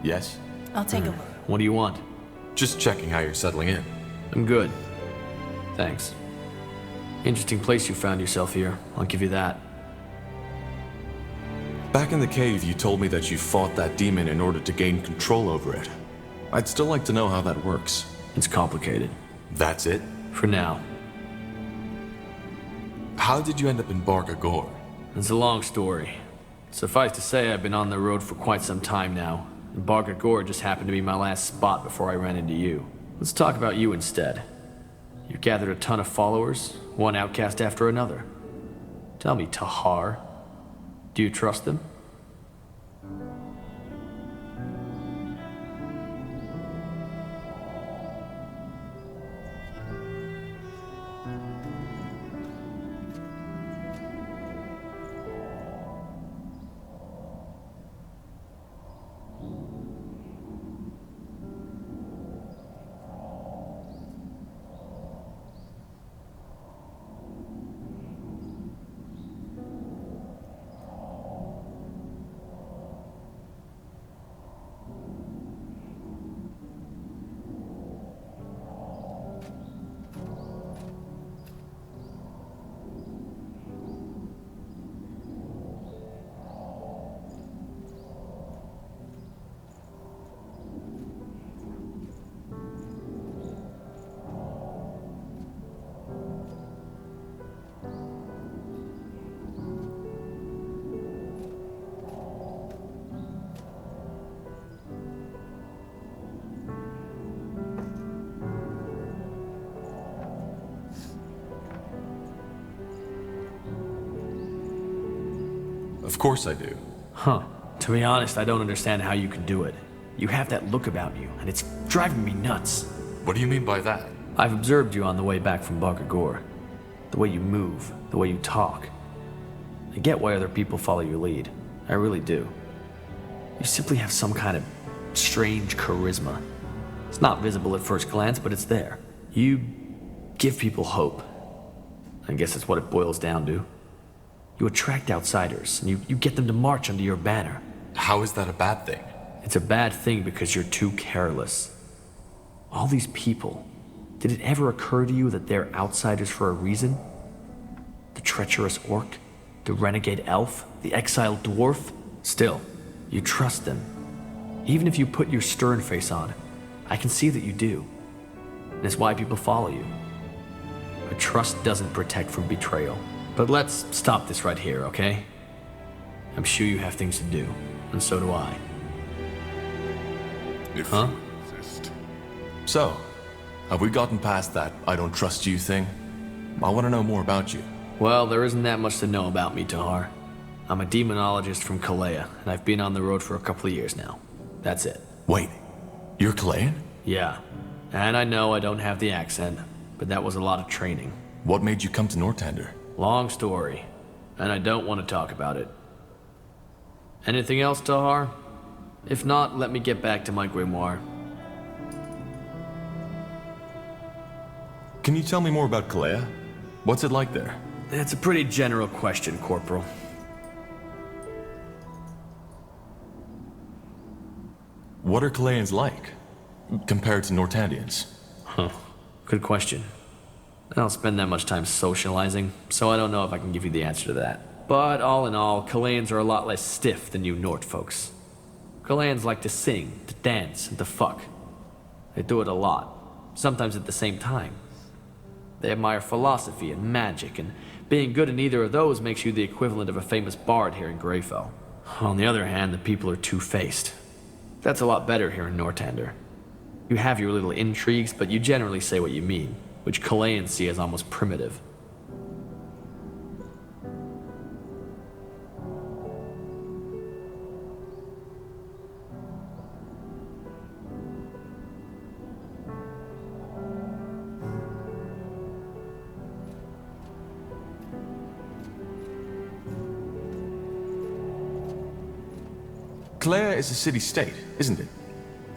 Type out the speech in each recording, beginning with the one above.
Yes? I'll take a look. What do you want? Just checking how you're settling in. I'm good. Thanks. Interesting place you found yourself here, I'll give you that. Back in the cave, you told me that you fought that demon in order to gain control over it. I'd still like to know how that works. It's complicated. That's it? For now. How did you end up in Barca-Gor? It's a long story. Suffice to say, I've been on the road for quite some time now, and Barca-Gor just happened to be my last spot before I ran into you. Let's talk about you instead. You've gathered a ton of followers, one outcast after another. Tell me, Tahar, do you trust them? Of course I do. Huh. To be honest, I don't understand how you can do it. You have that look about you, and it's driving me nuts. What do you mean by that? I've observed you on the way back from Barca-Gor. The way you move, the way you talk. I get why other people follow your lead. I really do. You simply have some kind of strange charisma. It's not visible at first glance, but it's there. You give people hope. I guess that's what it boils down to. You attract outsiders, and you get them to march under your banner. How is that a bad thing? It's a bad thing because you're too careless. All these people, did it ever occur to you that they're outsiders for a reason? The treacherous orc, the renegade elf, the exiled dwarf? Still, you trust them. Even if you put your stern face on, I can see that you do. And it's why people follow you. But trust doesn't protect from betrayal. But let's stop this right here, okay? I'm sure you have things to do, and so do I. If Huh? you exist. So, have we gotten past that I don't trust you thing? I want to know more about you. Well, there isn't that much to know about me, Tahar. I'm a demonologist from Kalea, and I've been on the road for a couple of years now. That's it. Wait, you're Kalayan? Yeah, and I know I don't have the accent, but that was a lot of training. What made you come to Northander? Long story, and I don't want to talk about it. Anything else, Tahar? If not, let me get back to my grimoire. Can you tell me more about Kalea? What's it like there? It's a pretty general question, Corporal. What are Kalayans like, compared to Nortandians? Huh. Good question. I don't spend that much time socializing, so I don't know if I can give you the answer to that. But all in all, Kalayans are a lot less stiff than you Nort folks. Kalayans like to sing, to dance, and to fuck. They do it a lot, sometimes at the same time. They admire philosophy and magic, and being good in either of those makes you the equivalent of a famous bard here in Greyfell. On the other hand, the people are two-faced. That's a lot better here in Northander. You have your little intrigues, but you generally say what you mean, which Kalayans see as almost primitive. Kalea is a city-state, isn't it?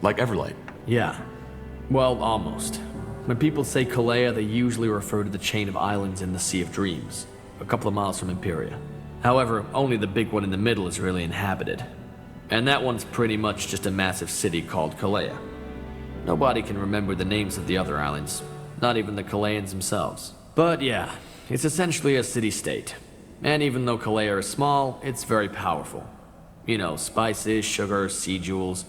Like Everlight. Yeah. Well, almost. When people say Kalea, they usually refer to the chain of islands in the Sea of Dreams, a couple of miles from Imperia. However, only the big one in the middle is really inhabited. And that one's pretty much just a massive city called Kalea. Nobody can remember the names of the other islands, not even the Kaleans themselves. But yeah, it's essentially a city-state. And even though Kalea is small, it's very powerful. You know, spices, sugar, sea jewels,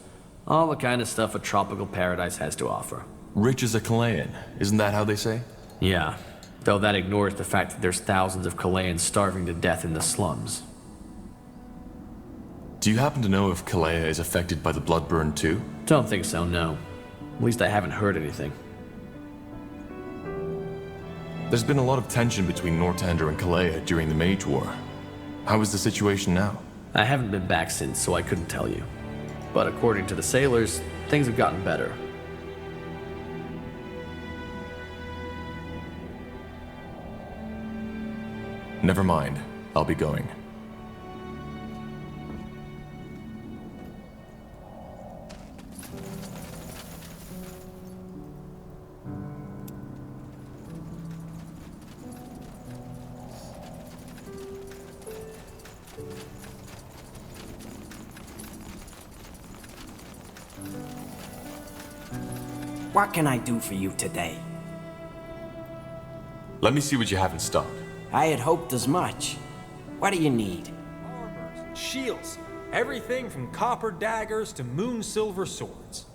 all the kind of stuff a tropical paradise has to offer. Rich as a Chilean, isn't that how they say? Yeah, though that ignores the fact that there's thousands of Kaleans starving to death in the slums. Do you happen to know if Kalea is affected by the Bloodburn too? Don't think so, no. At least I haven't heard anything. There's been a lot of tension between Northander and Kalea during the Mage War. How is the situation now? I haven't been back since, so I couldn't tell you. But according to the sailors, things have gotten better. Never mind. I'll be going. What can I do for you today? Let me see what you have in stock. I had hoped as much. What do you need? Armors and shields. Everything from copper daggers to moon silver swords.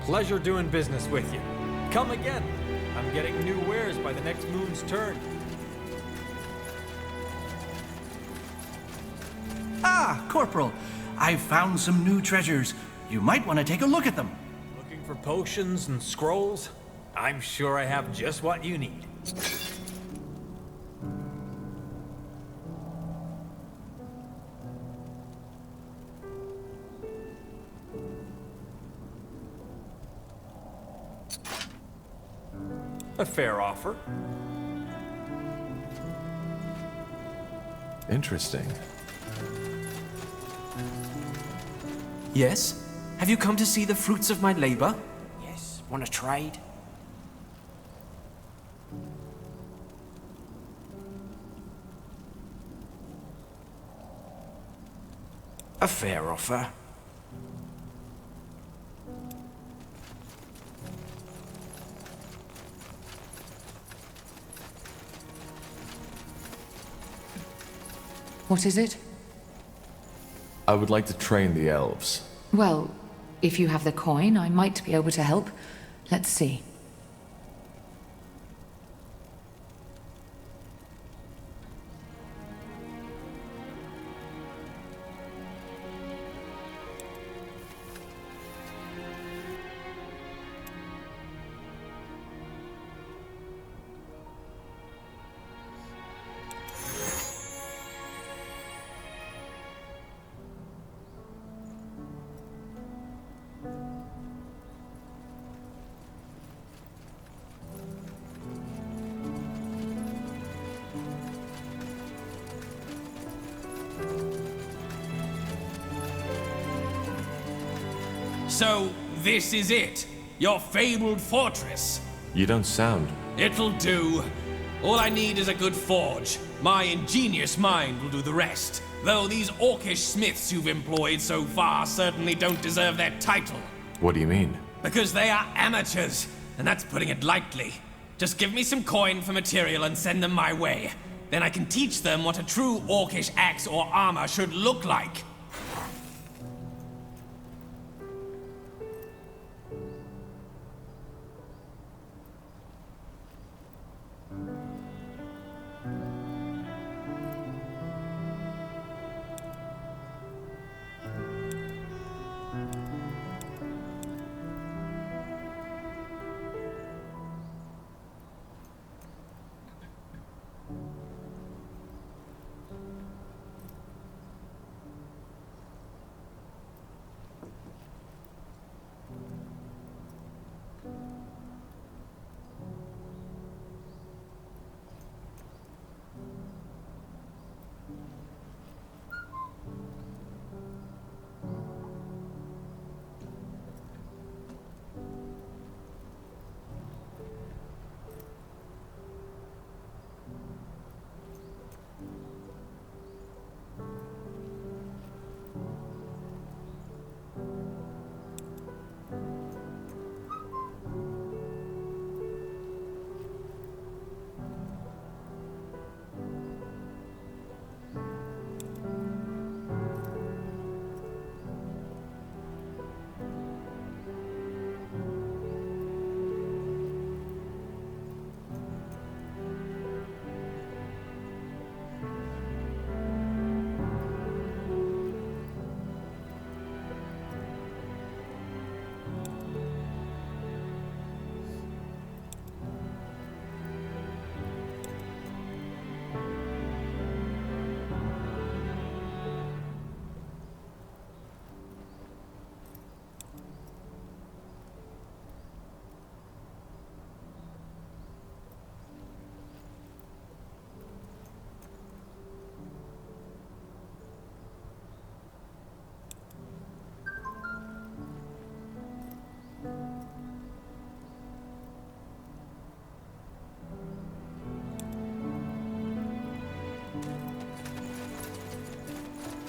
Pleasure doing business with you. Come again. I'm getting new wares by the next moon's turn. Ah, Corporal. I've found some new treasures. You might want to take a look at them. Looking for potions and scrolls? I'm sure I have just what you need. A fair offer. Interesting. Yes? Have you come to see the fruits of my labor? Yes, want to trade? A fair offer. What is it? I would like to train the elves. Well, if you have the coin, I might be able to help. Let's see. So, this is it? Your fabled fortress? You don't sound... It'll do. All I need is a good forge. My ingenious mind will do the rest. Though these orcish smiths you've employed so far certainly don't deserve their title. What do you mean? Because they are amateurs, and that's putting it lightly. Just give me some coin for material and send them my way. Then I can teach them what a true orcish axe or armor should look like.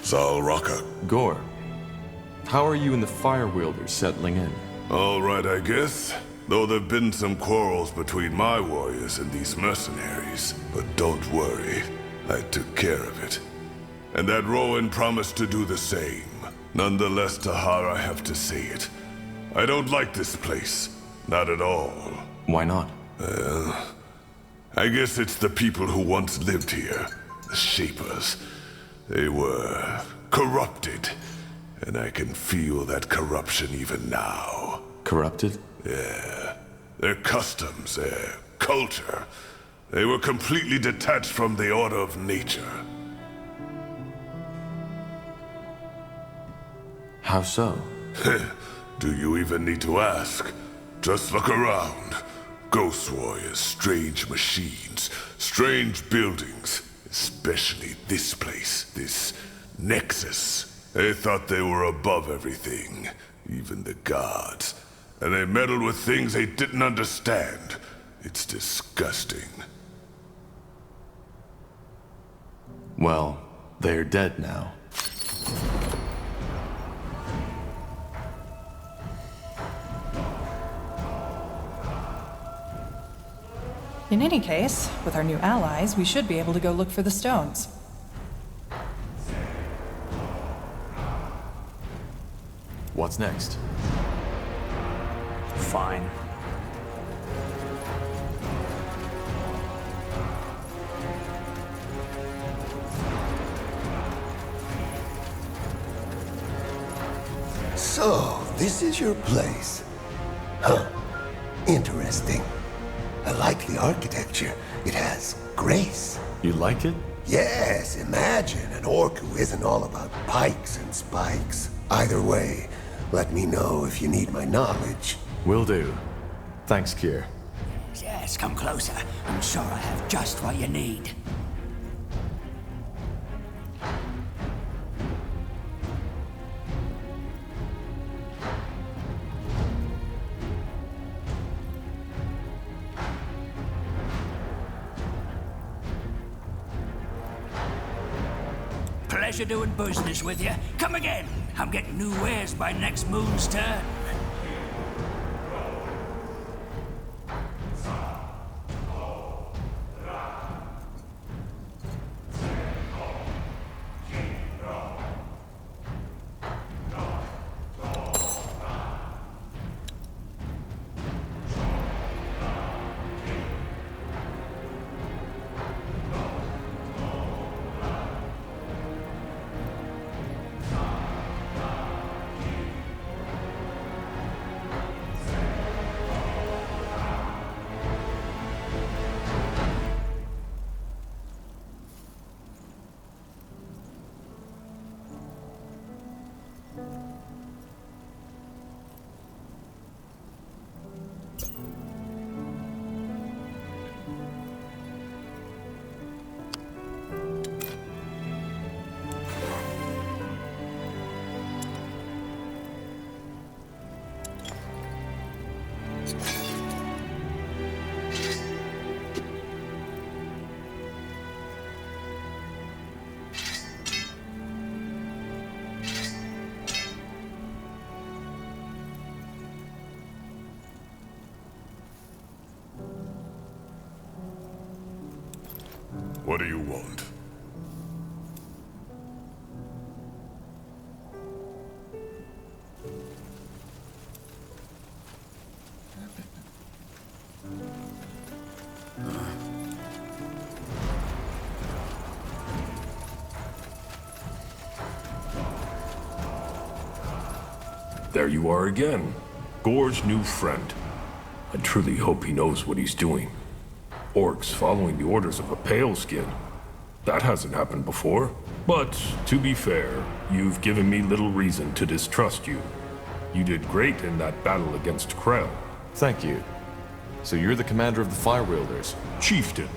Zal Raka. Gore, how are you and the Fire Wielders settling in? All right, I guess. Though there've been some quarrels between my warriors and these mercenaries. But don't worry, I took care of it. And that Rowan promised to do the same. Nonetheless, Tahar, I have to say it. I don't like this place. Not at all. Why not? I guess it's the people who once lived here. The Shapers. They were corrupted. And I can feel that corruption even now. Corrupted? Yeah. Their customs, their culture. They were completely detached from the order of nature. How so? Do you even need to ask? Just look around. Ghost warriors, strange machines, strange buildings. Especially this place, this Nexus. They thought they were above everything, even the gods. And they meddled with things they didn't understand. It's disgusting. Well, they're dead now. In any case, with our new allies, we should be able to go look for the stones. What's next? Fine. So, this is your place. Huh. Interesting. I like the architecture. It has grace. You like it? Yes, imagine an orc who isn't all about pikes and spikes. Either way, let me know if you need my knowledge. Will do. Thanks, Kier. Yes, come closer. I'm sure I have just what you need. pleasure doing business with you. Come again. I'm getting new wares by next moon's turn. What do you want? There you are again. Gore's new friend. I truly hope he knows what he's doing. Orcs following the orders of a pale skin. That hasn't happened before. But, to be fair, you've given me little reason to distrust you. You did great in that battle against Krell. Thank you. So you're the commander of the Fire Wielders? Chieftain.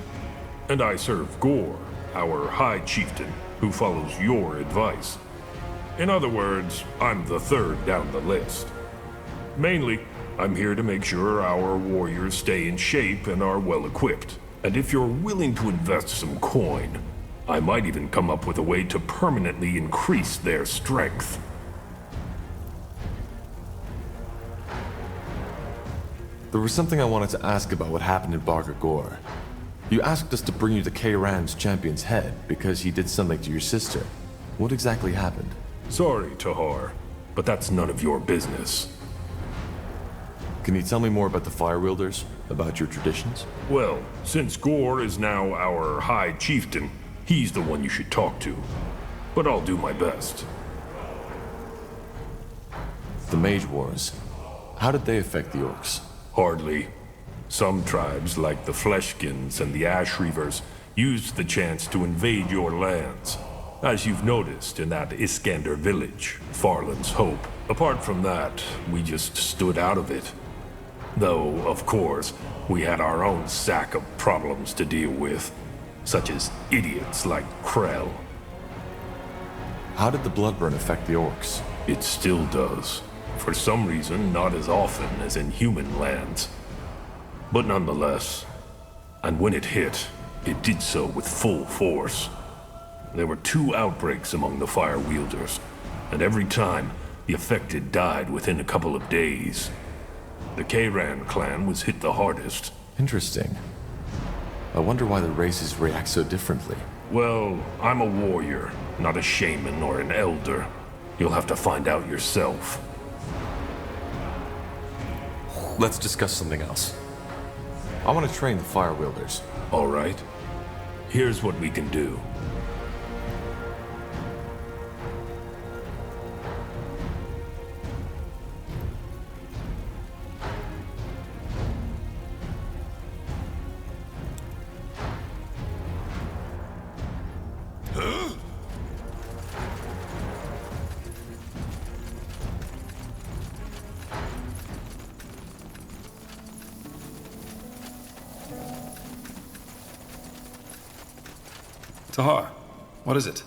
And I serve Gore, our High Chieftain, who follows your advice. In other words, I'm the third down the list. Mainly, I'm here to make sure our warriors stay in shape and are well equipped. And if you're willing to invest some coin, I might even come up with a way to permanently increase their strength. There was something I wanted to ask about what happened in Barker Gore. You asked us to bring you the K-Ran's champion's head because he did something to your sister. What exactly happened? Sorry, Tahar, but that's none of your business. Can you tell me more about the Fire Wielders? About your traditions? Well, since Gore is now our High Chieftain, he's the one you should talk to. But I'll do my best. The Mage Wars. How did they affect the Orcs? Hardly. Some tribes, like the Fleshkins and the Ash Reavers, used the chance to invade your lands. As you've noticed in that Iskander village, Farland's Hope. Apart from that, we just stood out of it. Though, of course, we had our own sack of problems to deal with, such as idiots like Krell. How did the Bloodburn affect the Orcs? It still does. For some reason, not as often as in human lands. But nonetheless, and when it hit, it did so with full force. There were 2 outbreaks among the Fire Wielders, and every time, the affected died within a couple of days. The K-Ran clan was hit the hardest. Interesting. I wonder why the races react so differently. Well, I'm a warrior, not a shaman or an elder. You'll have to find out yourself. Let's discuss something else. I want to train the Fire Wielders. All right. Here's what we can do. Tahar, what is it?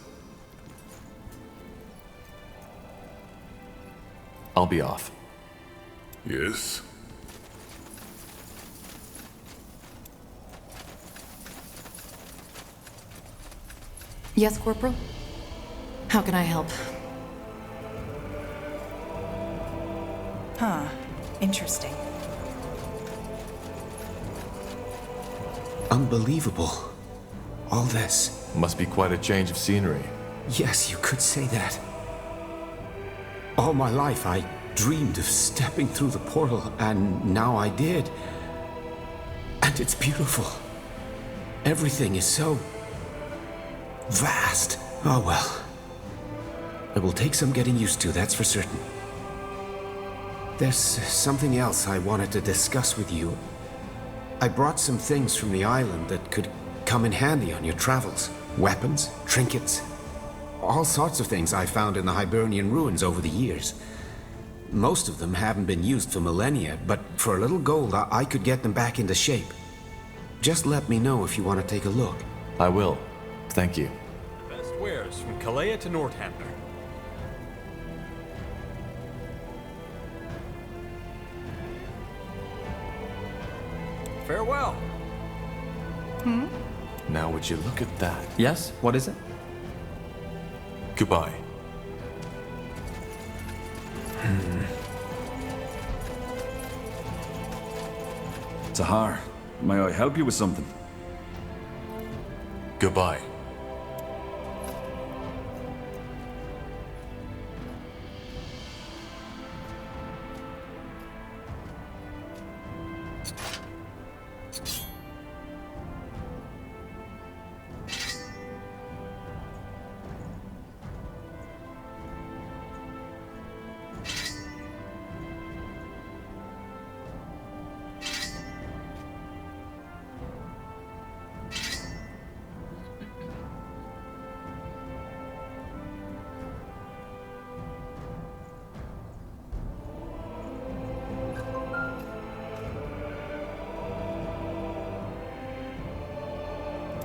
I'll be off. Yes? Yes, Corporal? How can I help? Huh. Interesting. Unbelievable. All this. Must be quite a change of scenery. Yes, you could say that. All my life I dreamed of stepping through the portal, and now I did. And it's beautiful. Everything is so vast. Oh well. It will take some getting used to, that's for certain. There's something else I wanted to discuss with you. I brought some things from the island that could come in handy on your travels. Weapons, trinkets, all sorts of things I found in the Hibernian ruins over the years. Most of them haven't been used for millennia, but for a little gold, I could get them back into shape. Just let me know if you want to take a look. I will. Thank you. Best wares from Kalea to Northampton. Farewell. Now would you look at that? Yes? What is it? Goodbye. Tahar, may I help you with something? Goodbye.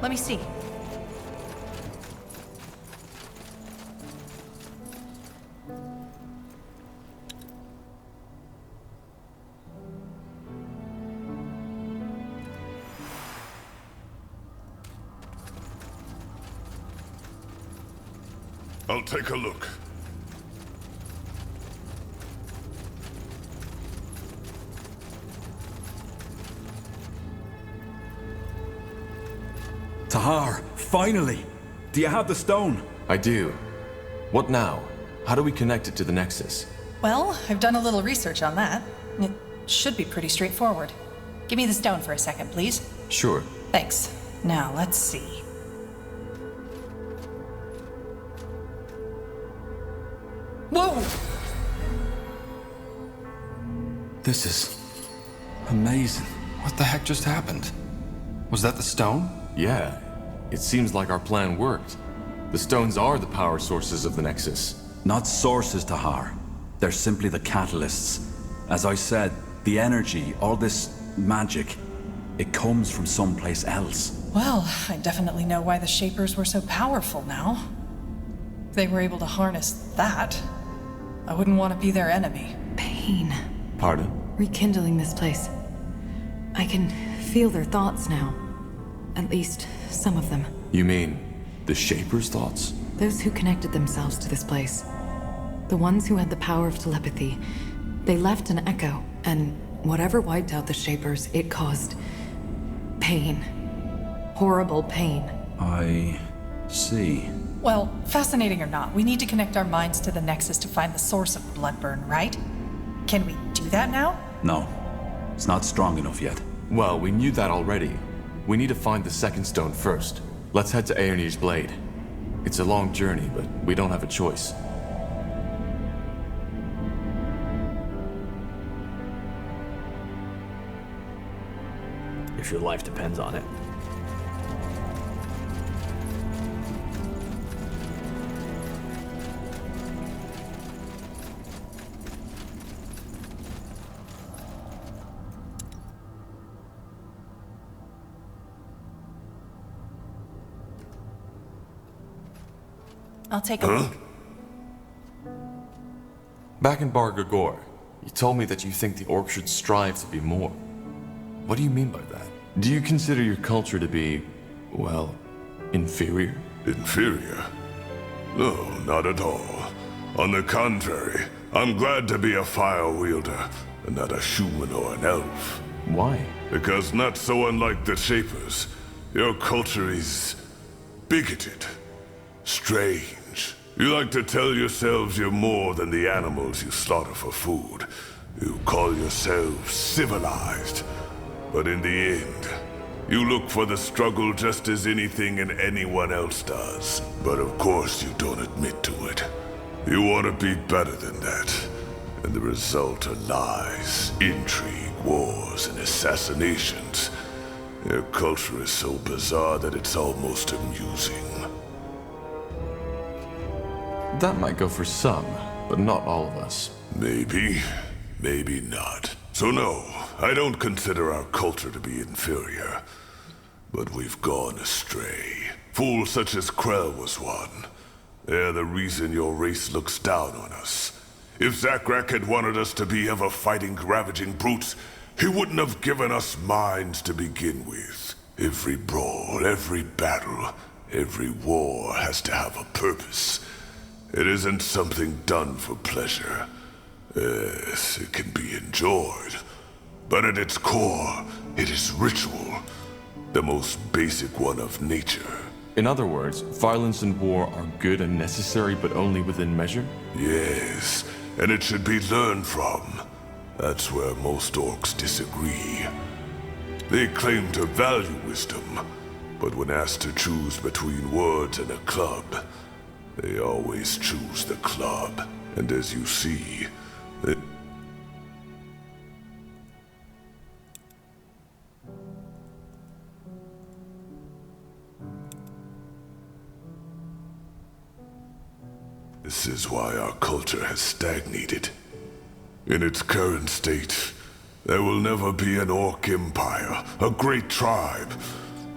Let me see. I'll take a look. Tahar, finally! Do you have the stone? I do. What now? How do we connect it to the Nexus? Well, I've done a little research on that. It should be pretty straightforward. Give me the stone for a second, please. Sure. Thanks. Now, let's see. Whoa! This is amazing. What the heck just happened? Was that the stone? Yeah. It seems like our plan worked. The stones are the power sources of the Nexus. Not sources, Tahar. They're simply the catalysts. As I said, the energy, all this magic, it comes from someplace else. Well, I definitely know why the Shapers were so powerful now. If they were able to harness that, I wouldn't want to be their enemy. Pain. Pardon? Rekindling this place. I can feel their thoughts now. At least, some of them. You mean the Shaper's thoughts? Those who connected themselves to this place. The ones who had the power of telepathy. They left an echo, and whatever wiped out the Shapers, it caused pain. Horrible pain. I see. Well, fascinating or not, we need to connect our minds to the Nexus to find the source of Bloodburn, right? Can we do that now? No. It's not strong enough yet. Well, we knew that already. We need to find the second stone first. Let's head to Aeonir's Blade. It's a long journey, but we don't have a choice. If your life depends on it. I'll take a look. Back in Bar Gagor, you told me that you think the Orc should strive to be more. What do you mean by that? Do you consider your culture to be, well, inferior? Inferior? No, not at all. On the contrary, I'm glad to be a fire wielder, and not a human or an elf. Why? Because not so unlike the Shapers, your culture is bigoted, strange. You like to tell yourselves you're more than the animals you slaughter for food. You call yourselves civilized. But in the end, you look for the struggle just as anything and anyone else does. But of course you don't admit to it. You want to be better than that. And the result are lies, intrigue, wars, and assassinations. Your culture is so bizarre that it's almost amusing. That might go for some, but not all of us. Maybe, maybe not. So no, I don't consider our culture to be inferior. But we've gone astray. Fools such as Krell was one. They're the reason your race looks down on us. If Zakrak had wanted us to be ever-fighting, ravaging brutes, he wouldn't have given us minds to begin with. Every brawl, every battle, every war has to have a purpose. It isn't something done for pleasure. Yes, it can be enjoyed. But at its core, it is ritual. The most basic one of nature. In other words, violence and war are good and necessary, but only within measure? Yes, and it should be learned from. That's where most orcs disagree. They claim to value wisdom, but when asked to choose between words and a club, they always choose the club. And as you see, this is why our culture has stagnated. In its current state, there will never be an orc empire, a great tribe,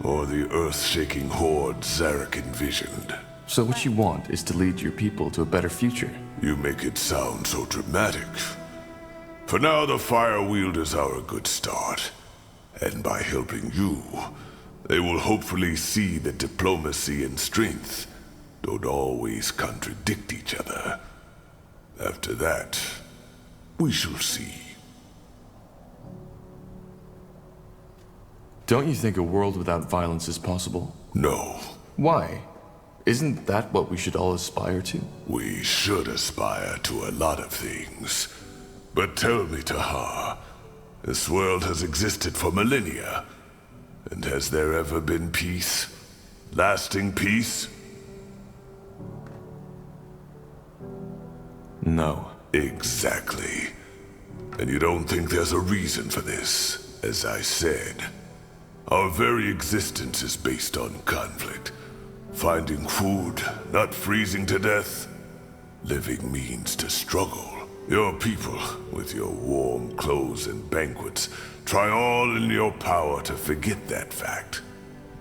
or the earth-shaking horde Zarek envisioned. So what you want is to lead your people to a better future? You make it sound so dramatic. For now, the Fire Wielders are a good start. And by helping you, they will hopefully see that diplomacy and strength don't always contradict each other. After that, we shall see. Don't you think a world without violence is possible? No. Why? Isn't that what we should all aspire to? We should aspire to a lot of things. But tell me, Tahar, this world has existed for millennia. And has there ever been peace? Lasting peace? No. Exactly. And you don't think there's a reason for this? As I said, our very existence is based on conflict. Finding food, not freezing to death. Living means to struggle. Your people, with your warm clothes and banquets, try all in your power to forget that fact.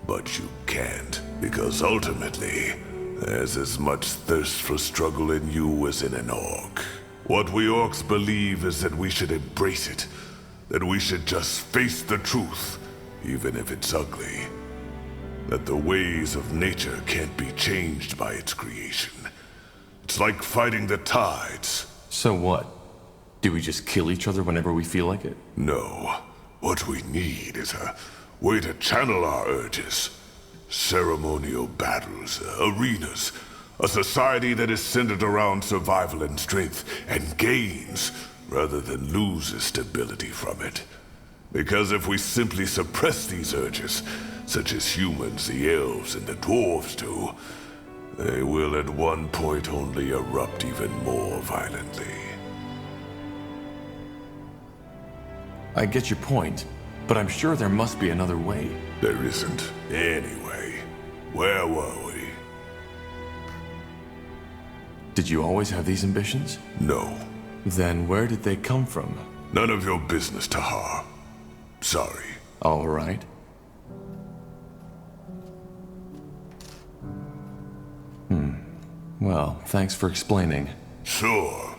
But you can't, because ultimately, there's as much thirst for struggle in you as in an orc. What we orcs believe is that we should embrace it. That we should just face the truth, even if it's ugly. That the ways of nature can't be changed by its creation. It's like fighting the tides. So what? Do we just kill each other whenever we feel like it? No. What we need is a way to channel our urges. Ceremonial battles, arenas. A society that is centered around survival and strength, and gains, rather than loses stability from it. Because if we simply suppress these urges, such as humans, the elves, and the dwarves do, they will at one point only erupt even more violently. I get your point, but I'm sure there must be another way. There isn't. Anyway, where were we? Did you always have these ambitions? No. Then where did they come from? None of your business, Tahar. Sorry. All right. Well, thanks for explaining. Sure.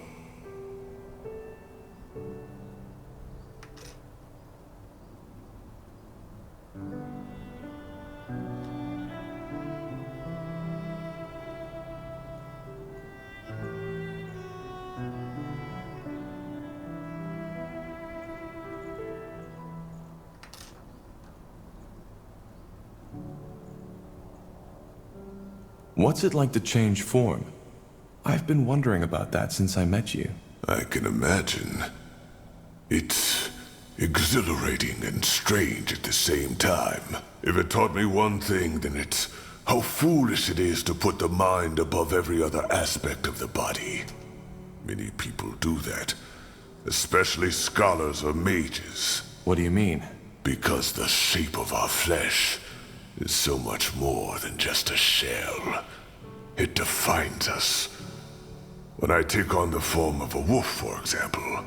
What's it like to change form? I've been wondering about that since I met you. I can imagine. It's exhilarating and strange at the same time. If it taught me one thing, then it's how foolish it is to put the mind above every other aspect of the body. Many people do that, especially scholars or mages. What do you mean? Because the shape of our flesh is so much more than just a shell. It defines us. When I take on the form of a wolf, for example,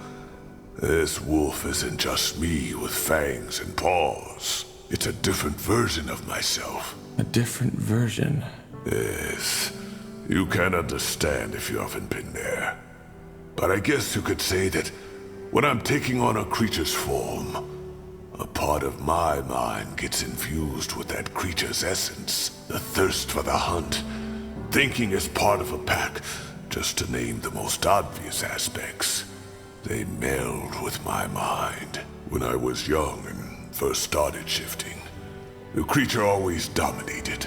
this wolf isn't just me with fangs and paws. It's a different version of myself. A different version? Yes. You can understand if you haven't been there. But I guess you could say that when I'm taking on a creature's form, a part of my mind gets infused with that creature's essence, the thirst for the hunt, thinking as part of a pack, just to name the most obvious aspects. They meld with my mind. When I was young and first started shifting, the creature always dominated.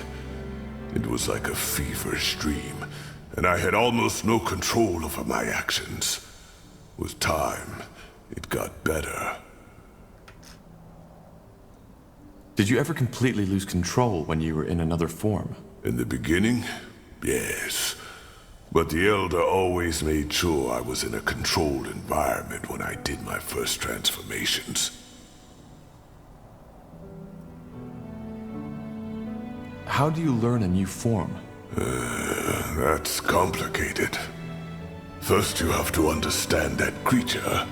It was like a feverish dream, and I had almost no control over my actions. With time, it got better. Did you ever completely lose control when you were in another form? In the beginning, yes. But the Elder always made sure I was in a controlled environment when I did my first transformations. How do you learn a new form? That's complicated. First you have to understand that creature,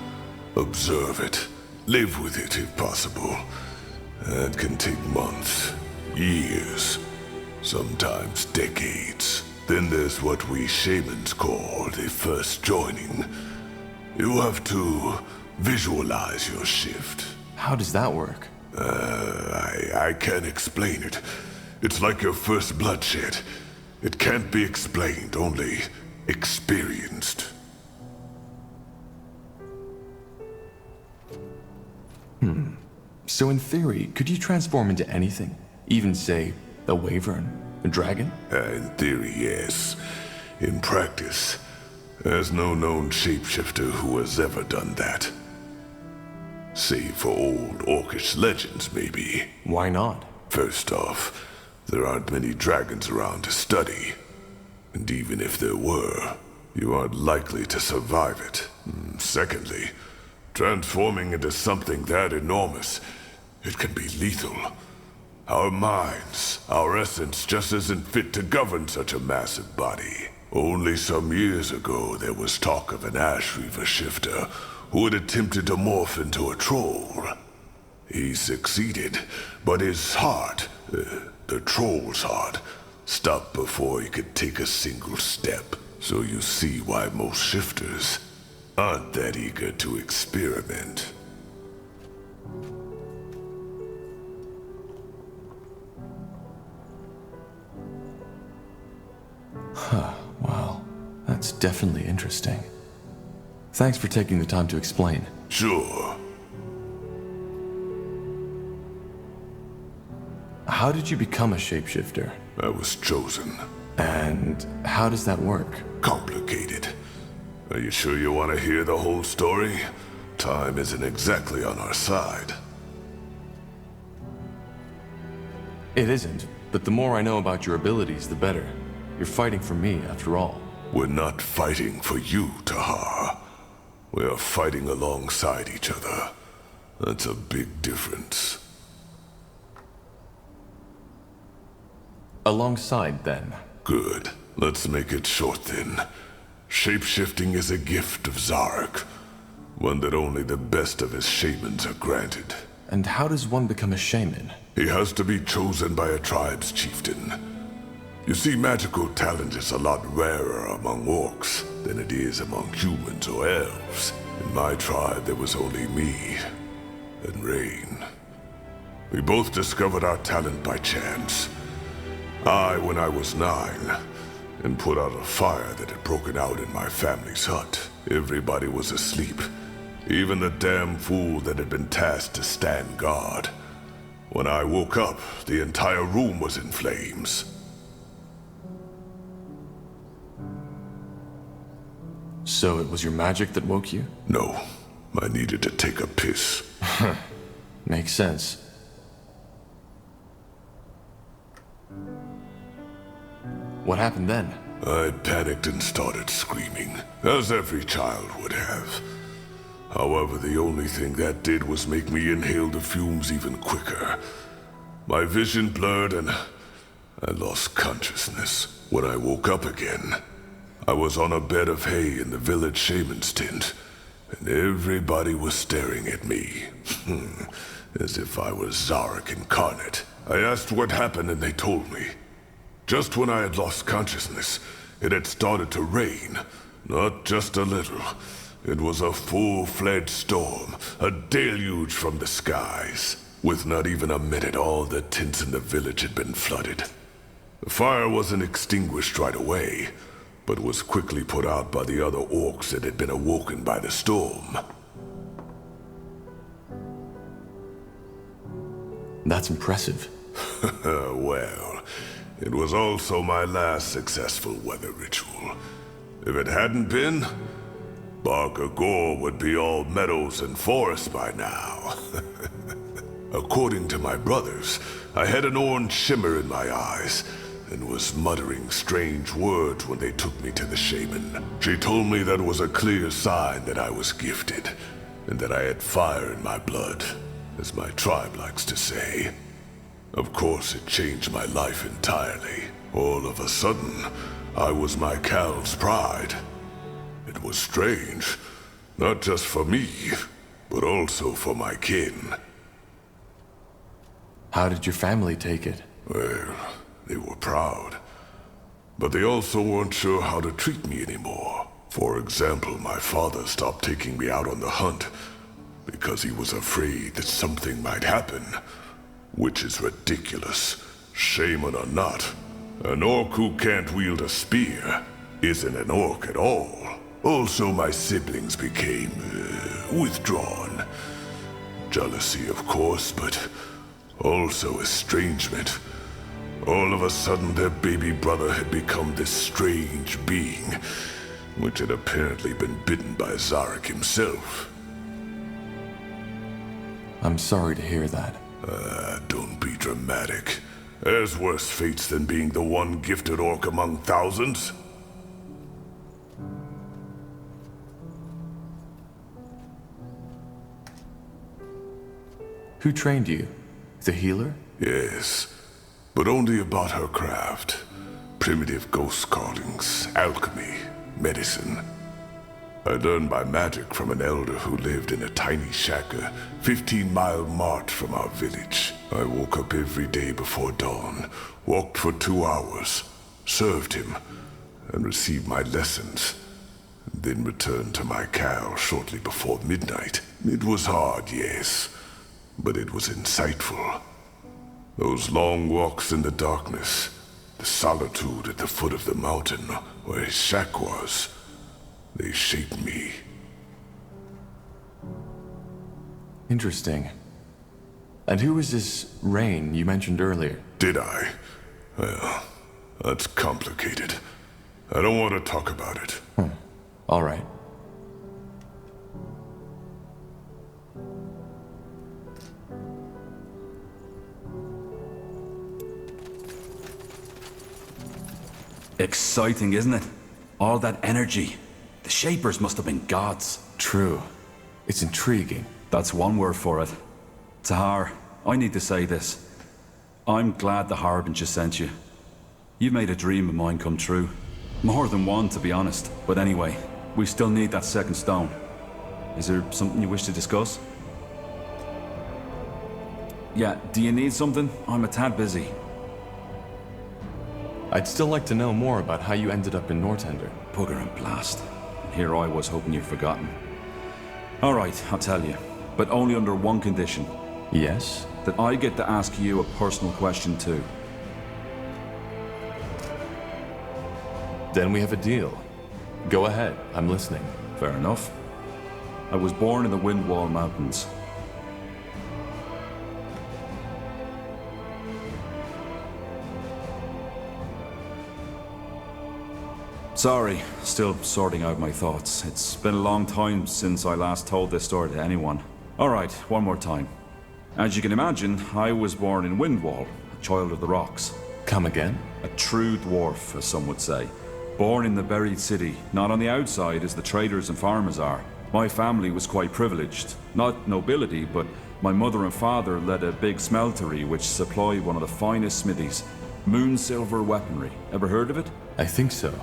observe it, live with it if possible. That can take months, years, sometimes decades. Then there's what we shamans call the first joining. You have to visualize your shift. How does that work? I can't explain it. It's like your first bloodshed. It can't be explained, only experienced. So in theory, could you transform into anything? Even, say, a wyvern? A dragon? In theory, yes. In practice, there's no known shapeshifter who has ever done that. Save for old orcish legends, maybe. Why not? First off, there aren't many dragons around to study. And even if there were, you aren't likely to survive it. Secondly, transforming into something that enormous, it can be lethal. Our minds, our essence just isn't fit to govern such a massive body. Only some years ago, there was talk of an Ash Reaver shifter who had attempted to morph into a troll. He succeeded, but his heart, the troll's heart, stopped before he could take a single step. So you see why most shifters aren't that eager to experiment. Huh, wow. That's definitely interesting. Thanks for taking the time to explain. Sure. How did you become a shapeshifter? I was chosen. And how does that work? Complicated. Are you sure you want to hear the whole story? Time isn't exactly on our side. It isn't, but the more I know about your abilities, the better. You're fighting for me, after all. We're not fighting for you, Tahar. We are fighting alongside each other. That's a big difference. Alongside, then. Good. Let's make it short, then. Shapeshifting is a gift of Zarek. One that only the best of his shamans are granted. And how does one become a shaman? He has to be chosen by a tribe's chieftain. You see, magical talent is a lot rarer among orcs than it is among humans or elves. In my tribe, there was only me and Rain. We both discovered our talent by chance. I, when I was 9, and put out a fire that had broken out in my family's hut. Everybody was asleep, even the damn fool that had been tasked to stand guard. When I woke up, the entire room was in flames. So it was your magic that woke you? No, I needed to take a piss. Makes sense. What happened then? I panicked and started screaming, as every child would have. However, the only thing that did was make me inhale the fumes even quicker. My vision blurred and I lost consciousness. When I woke up again, I was on a bed of hay in the village shaman's tent, and everybody was staring at me, as if I was Zarek incarnate. I asked what happened and they told me. Just when I had lost consciousness, it had started to rain. Not just a little. It was a full-fledged storm, a deluge from the skies. With not even a minute, all the tents in the village had been flooded. The fire wasn't extinguished right away, but was quickly put out by the other orcs that had been awoken by the storm. That's impressive. Well, it was also my last successful weather ritual. If it hadn't been, Barker Gore would be all meadows and forests by now. According to my brothers, I had an orange shimmer in my eyes, and was muttering strange words when they took me to the shaman. She told me that was a clear sign that I was gifted, and that I had fire in my blood, as my tribe likes to say. Of course, it changed my life entirely. All of a sudden, I was my Cal's pride. It was strange, not just for me, but also for my kin. How did your family take it? Well, they were proud, but they also weren't sure how to treat me anymore. For example, my father stopped taking me out on the hunt because he was afraid that something might happen, which is ridiculous, shaman or not. An orc who can't wield a spear isn't an orc at all. Also, my siblings became withdrawn. Jealousy, of course, but also estrangement. All of a sudden, their baby brother had become this strange being, which had apparently been bitten by Zarek himself. I'm sorry to hear that. Don't be dramatic. There's worse fates than being the one gifted orc among thousands. Who trained you? The healer? Yes, but only about her craft. Primitive ghost callings, alchemy, medicine. I learned my magic from an elder who lived in a tiny shack a 15-mile march from our village. I woke up every day before dawn, walked for 2 hours, served him, and received my lessons. Then returned to my Cal shortly before midnight. It was hard, yes, but it was insightful. Those long walks in the darkness, the solitude at the foot of the mountain where his shack was, they shaped me. Interesting. And who is this Rain you mentioned earlier? Did I? Well, that's complicated. I don't want to talk about it. All right. Exciting, isn't it? All that energy. The Shapers must have been gods. True. It's intriguing. That's one word for it. Tahar, I need to say this. I'm glad the Harbinger sent you. You've made a dream of mine come true. More than one, to be honest. But anyway, we still need that second stone. Is there something you wish to discuss? Yeah, do you need something? I'm a tad busy. I'd still like to know more about how you ended up in Nortender. Bugger and blast. Here I was hoping you'd forgotten. All right, I'll tell you. But only under one condition. Yes? That I get to ask you a personal question too. Then we have a deal. Go ahead, I'm listening. Fair enough. I was born in the Windwall Mountains. Sorry, still sorting out my thoughts. It's been a long time since I last told this story to anyone. Alright, one more time. As you can imagine, I was born in Windwall, a child of the rocks. Come again? A true dwarf, as some would say. Born in the buried city, not on the outside as the traders and farmers are. My family was quite privileged. Not nobility, but my mother and father led a big smeltery which supplied one of the finest smithies. Moonsilver weaponry. Ever heard of it? I think so.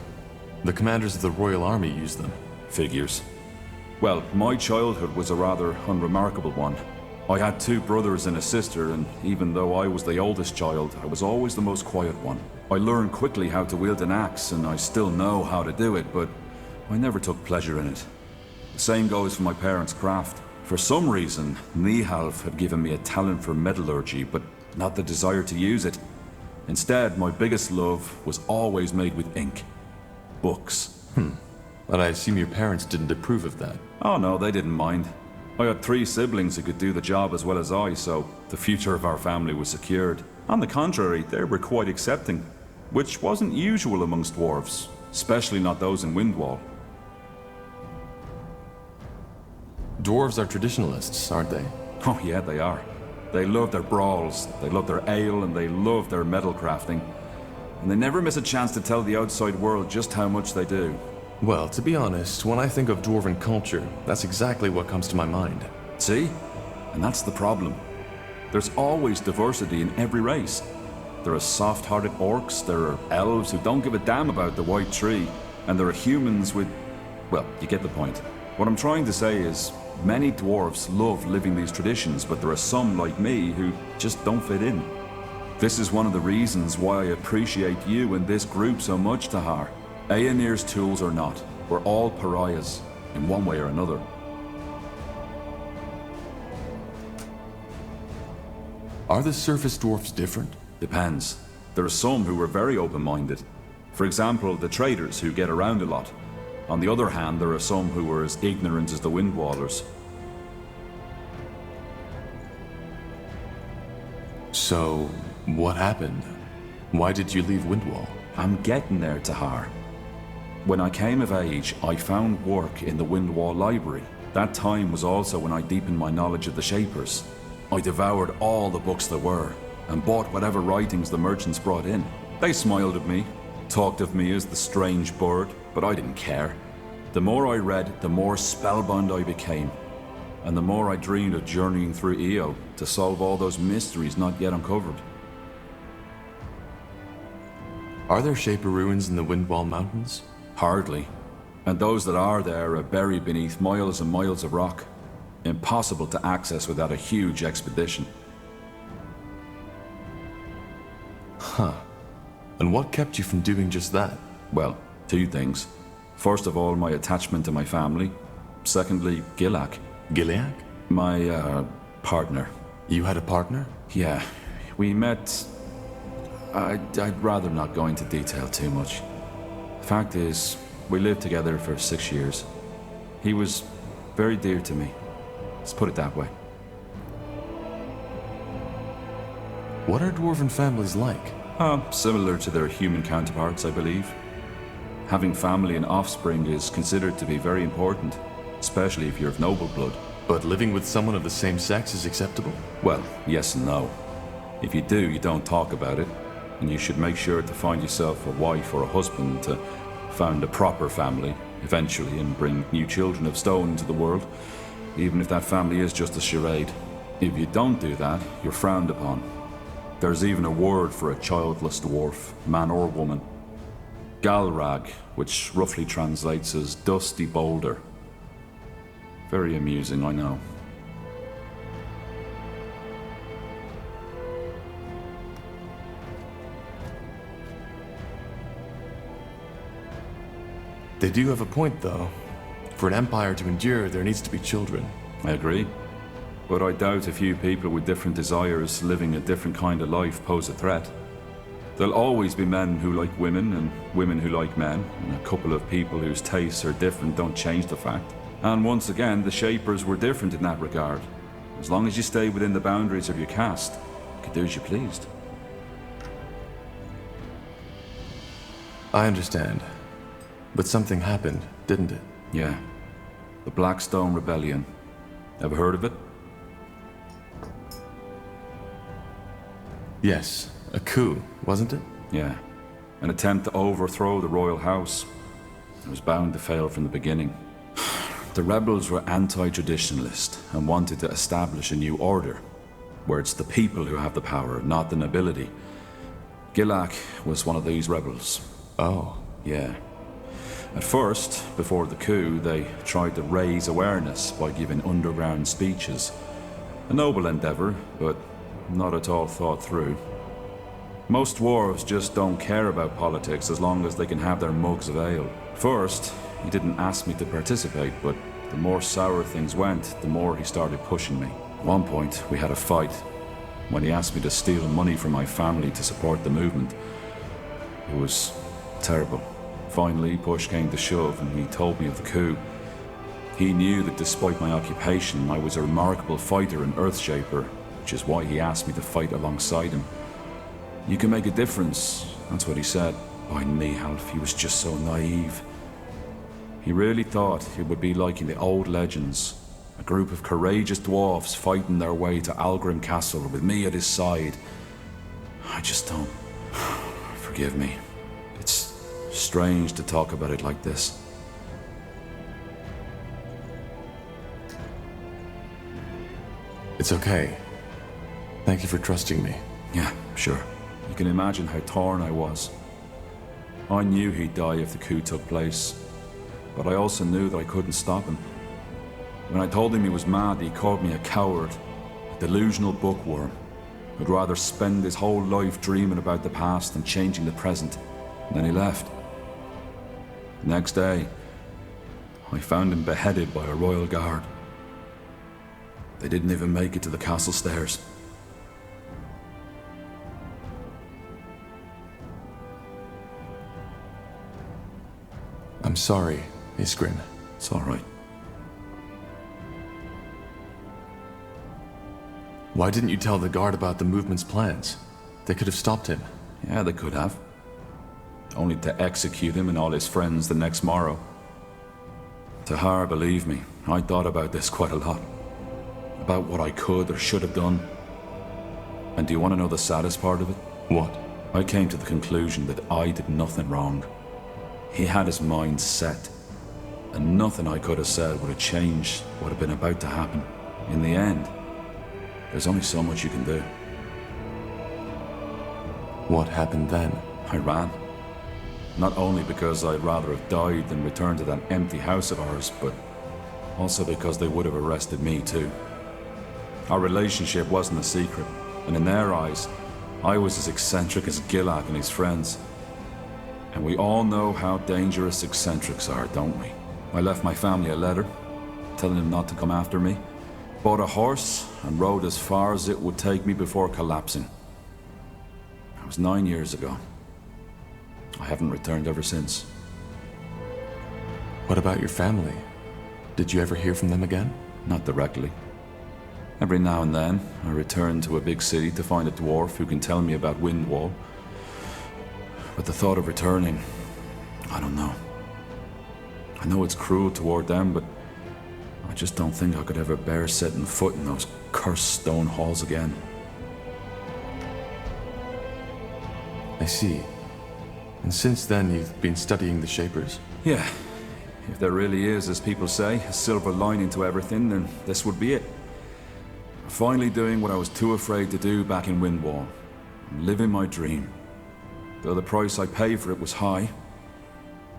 The commanders of the Royal Army use them. Figures. Well, my childhood was a rather unremarkable one. I had 2 brothers and a sister, and even though I was the oldest child, I was always the most quiet one. I learned quickly how to wield an axe, and I still know how to do it, but I never took pleasure in it. The same goes for my parents' craft. For some reason, Nihalf had given me a talent for metallurgy, but not the desire to use it. Instead, my biggest love was always made with ink. Books. But I assume your parents didn't approve of that. Oh no, they didn't mind. I had 3 siblings who could do the job as well as I, so the future of our family was secured. On the contrary, they were quite accepting, which wasn't usual amongst dwarves, especially not those in Windwall. Dwarves are traditionalists, aren't they? Oh yeah, they are. They love their brawls, they love their ale, and they love their metal crafting. And they never miss a chance to tell the outside world just how much they do. Well, to be honest, when I think of dwarven culture, that's exactly what comes to my mind. See? And that's the problem. There's always diversity in every race. There are soft-hearted orcs, there are elves who don't give a damn about the white tree, and there are humans with... well, you get the point. What I'm trying to say is, many dwarves love living these traditions, but there are some like me who just don't fit in. This is one of the reasons why I appreciate you and this group so much, Tahar. Aenir's tools or not, we're all pariahs, in one way or another. Are the surface dwarfs different? Depends. There are some who are very open-minded. For example, the traders who get around a lot. On the other hand, there are some who are as ignorant as the Windwallers. So, what happened? Why did you leave Windwall? I'm getting there, Tahar. When I came of age, I found work in the Windwall Library. That time was also when I deepened my knowledge of the Shapers. I devoured all the books there were, and bought whatever writings the merchants brought in. They smiled at me, talked of me as the strange bird, but I didn't care. The more I read, the more spellbound I became, and the more I dreamed of journeying through Io to solve all those mysteries not yet uncovered. Are there Shaper ruins in the Windwall Mountains? Hardly. And those that are there are buried beneath miles and miles of rock. Impossible to access without a huge expedition. Huh. And what kept you from doing just that? Well, 2 things. First of all, my attachment to my family. Secondly, Gilak. Gileak? My, partner. You had a partner? Yeah. We met... I'd rather not go into detail too much. Fact is, we lived together for 6 years. He was very dear to me. Let's put it that way. What are dwarven families like? Similar to their human counterparts, I believe. Having family and offspring is considered to be very important, especially if you're of noble blood. But living with someone of the same sex is acceptable? Well, yes and no. If you do, you don't talk about it, and you should make sure to find yourself a wife or a husband to found a proper family, eventually, and bring new children of stone into the world, even if that family is just a charade. If you don't do that, you're frowned upon. There's even a word for a childless dwarf, man or woman. Galrag, which roughly translates as dusty boulder. Very amusing, I know. They do have a point, though. For an empire to endure, there needs to be children. I agree. But I doubt a few people with different desires living a different kind of life pose a threat. There'll always be men who like women and women who like men, and a couple of people whose tastes are different don't change the fact. And once again, the Shapers were different in that regard. As long as you stay within the boundaries of your caste, you can do as you pleased. I understand. But something happened, didn't it? Yeah. The Blackstone Rebellion. Ever heard of it? Yes, a coup, wasn't it? Yeah. An attempt to overthrow the royal house. It was bound to fail from the beginning. The rebels were anti-traditionalist and wanted to establish a new order, where it's the people who have the power, not the nobility. Gilak was one of these rebels. Oh. Yeah. At first, before the coup, they tried to raise awareness by giving underground speeches. A noble endeavor, but not at all thought through. Most dwarves just don't care about politics as long as they can have their mugs of ale. First, he didn't ask me to participate, but the more sour things went, the more he started pushing me. At one point, we had a fight, when he asked me to steal money from my family to support the movement. It was terrible. Finally, push came to shove, and he told me of the coup. He knew that despite my occupation, I was a remarkable fighter and Earthshaper, which is why he asked me to fight alongside him. You can make a difference, that's what he said. By Nihalf, he was just so naive. He really thought it would be like in the old legends, a group of courageous dwarves fighting their way to Algrim Castle with me at his side. I just don't... Forgive me. It's strange to talk about it like this. It's okay. Thank you for trusting me. Yeah, sure. You can imagine how torn I was. I knew he'd die if the coup took place, but I also knew that I couldn't stop him. When I told him he was mad, he called me a coward, a delusional bookworm, who'd rather spend his whole life dreaming about the past and changing the present. And then he left. The next day, I found him beheaded by a royal guard. They didn't even make it to the castle stairs. I'm sorry, Iskrin. It's all right. Why didn't you tell the guard about the movement's plans? They could have stopped him. Yeah, they could have. Only to execute him and all his friends the next morrow. Tahar, believe me, I thought about this quite a lot. About what I could or should have done. And do you want to know the saddest part of it? What? I came to the conclusion that I did nothing wrong. He had his mind set, and nothing I could have said would have changed what had been about to happen. In the end, there's only so much you can do. What happened then? I ran. Not only because I'd rather have died than return to that empty house of ours, but also because they would have arrested me too. Our relationship wasn't a secret, and in their eyes, I was as eccentric as Gilak and his friends. And we all know how dangerous eccentrics are, don't we? I left my family a letter, telling them not to come after me, bought a horse, and rode as far as it would take me before collapsing. That was 9 years ago. I haven't returned ever since. What about your family? Did you ever hear from them again? Not directly. Every now and then, I return to a big city to find a dwarf who can tell me about Windwall. But the thought of returning, I don't know. I know it's cruel toward them, but I just don't think I could ever bear setting foot in those cursed stone halls again. I see. And since then, you've been studying the Shapers? Yeah. If there really is, as people say, a silver lining to everything, then this would be it. I'm finally doing what I was too afraid to do back in Windwall. I'm living my dream. Though the price I paid for it was high.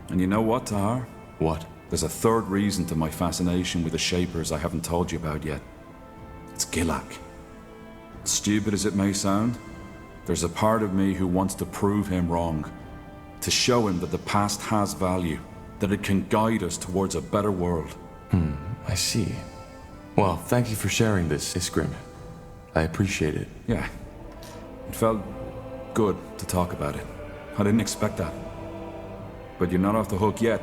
And you know what, Tahar? What? There's a third reason to my fascination with the Shapers I haven't told you about yet. It's Gilak. Stupid as it may sound, there's a part of me who wants to prove him wrong. To show him that the past has value, that it can guide us towards a better world. I see. Well, thank you for sharing this, Iskrim. I appreciate it. Yeah. It felt good to talk about it. I didn't expect that. But you're not off the hook yet.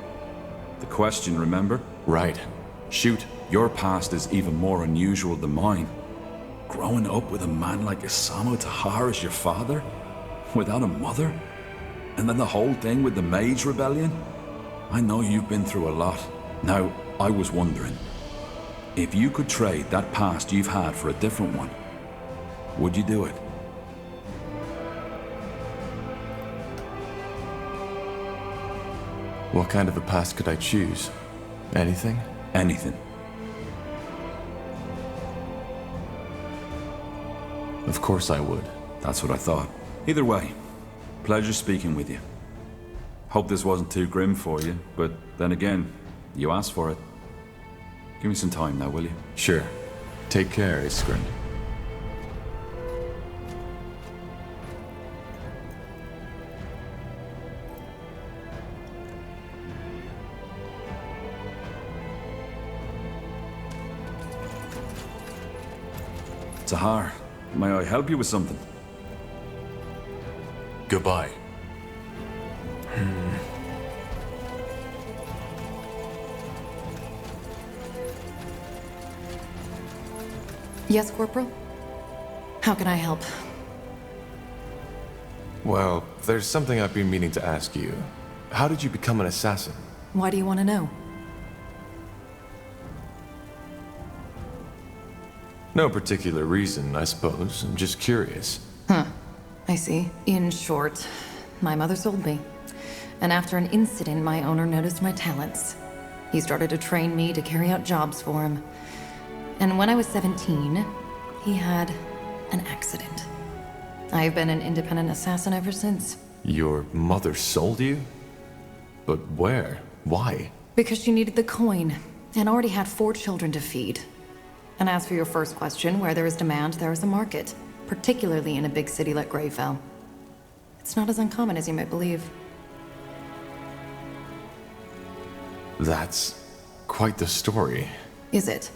The question, remember? Right. Shoot. Your past is even more unusual than mine. Growing up with a man like Isamu Tahar as your father? Without a mother? And then the whole thing with the Mage Rebellion? I know you've been through a lot. Now, I was wondering, if you could trade that past you've had for a different one, would you do it? What kind of a past could I choose? Anything? Anything. Of course I would. That's what I thought. Either way, pleasure speaking with you. Hope this wasn't too grim for you, but then again, you asked for it. Give me some time now, will you? Sure. Take care, Iskrin. Tahar, may I help you with something? Goodbye. Yes, Corporal? How can I help? Well, there's something I've been meaning to ask you. How did you become an assassin? Why do you want to know? No particular reason, I suppose. I'm just curious. Huh. I see. In short, my mother sold me. And after an incident, my owner noticed my talents. He started to train me to carry out jobs for him. And when I was 17, he had an accident. I've been an independent assassin ever since. Your mother sold you? But where? Why? Because she needed the coin, and already had 4 children to feed. And as for your first question, where there is demand, there is a market. Particularly in a big city like Greyfell. It's not as uncommon as you might believe. That's quite the story. Is it?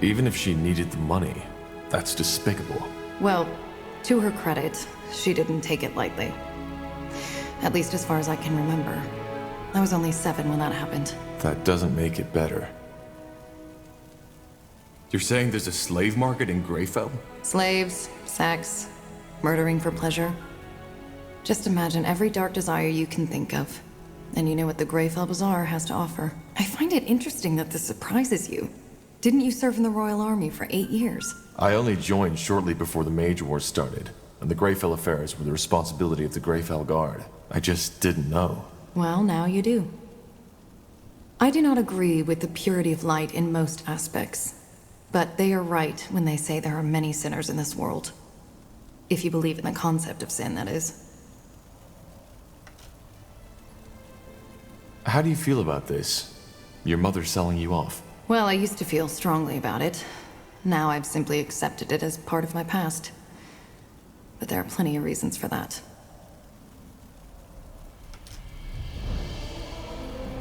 Even if she needed the money, that's despicable. Well, to her credit, she didn't take it lightly. At least as far as I can remember. I was only 7 when that happened. That doesn't make it better. You're saying there's a slave market in Greyfell? Slaves, sex, murdering for pleasure. Just imagine every dark desire you can think of. And you know what the Greyfell Bazaar has to offer. I find it interesting that this surprises you. Didn't you serve in the Royal Army for 8 years? I only joined shortly before the Mage Wars started, and the Greyfell affairs were the responsibility of the Greyfell Guard. I just didn't know. Well, now you do. I do not agree with the purity of light in most aspects. But they are right when they say there are many sinners in this world. If you believe in the concept of sin, that is. How do you feel about this? Your mother selling you off? Well, I used to feel strongly about it. Now I've simply accepted it as part of my past. But there are plenty of reasons for that.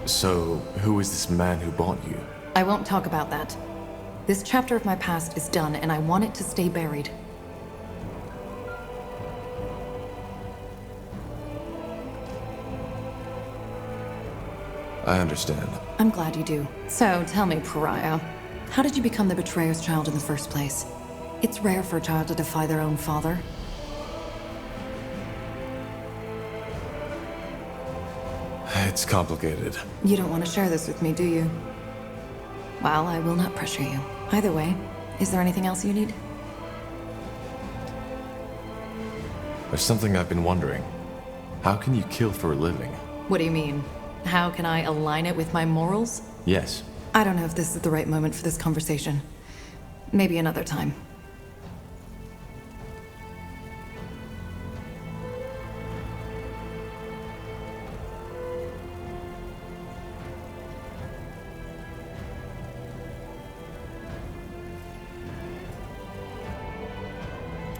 So, who is this man who bought you? I won't talk about that. This chapter of my past is done, and I want it to stay buried. I understand. I'm glad you do. So, tell me, Pariah, how did you become the Betrayer's child in the first place? It's rare for a child to defy their own father. It's complicated. You don't want to share this with me, do you? Well, I will not pressure you. Either way, is there anything else you need? There's something I've been wondering. How can you kill for a living? What do you mean? How can I align it with my morals? Yes. I don't know if this is the right moment for this conversation. Maybe another time.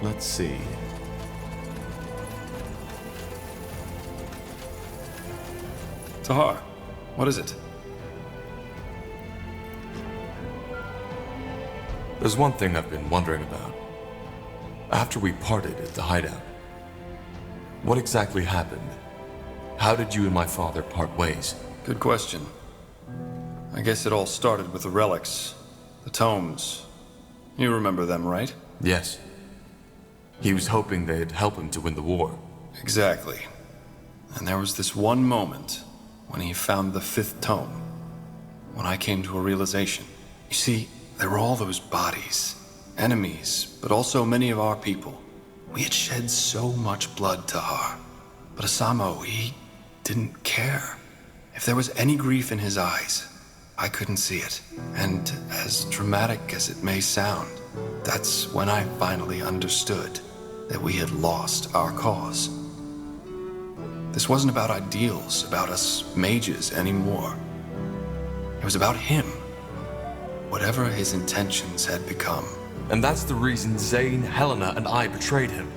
Let's see. Tahar, what is it? There's one thing I've been wondering about. After we parted at the hideout, what exactly happened? How did you and my father part ways? Good question. I guess it all started with the relics, the tomes. You remember them, right? Yes. He was hoping they'd help him to win the war. Exactly. And there was this one moment when he found the 5th tome, when I came to a realization. You see, there were all those bodies, enemies, but also many of our people. We had shed so much blood, Tahar. But Asamo, he didn't care. If there was any grief in his eyes, I couldn't see it. And as dramatic as it may sound, that's when I finally understood that we had lost our cause. This wasn't about ideals, about us mages anymore. It was about him. Whatever his intentions had become. And that's the reason Zane, Helena, and I betrayed him.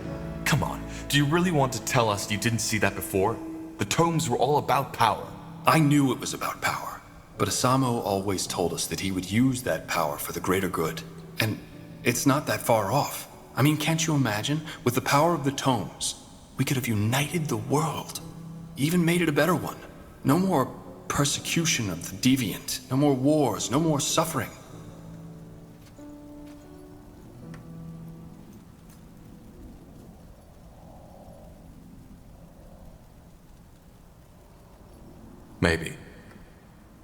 Come on, do you really want to tell us you didn't see that before? The tomes were all about power. I knew it was about power. But Asamo always told us that he would use that power for the greater good. And it's not that far off. I mean, can't you imagine? With the power of the tomes, we could have united the world. Even made it a better one. No more persecution of the deviant. No more wars. No more suffering. Maybe.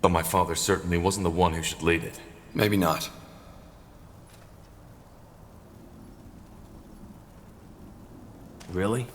But my father certainly wasn't the one who should lead it. Maybe not. Really?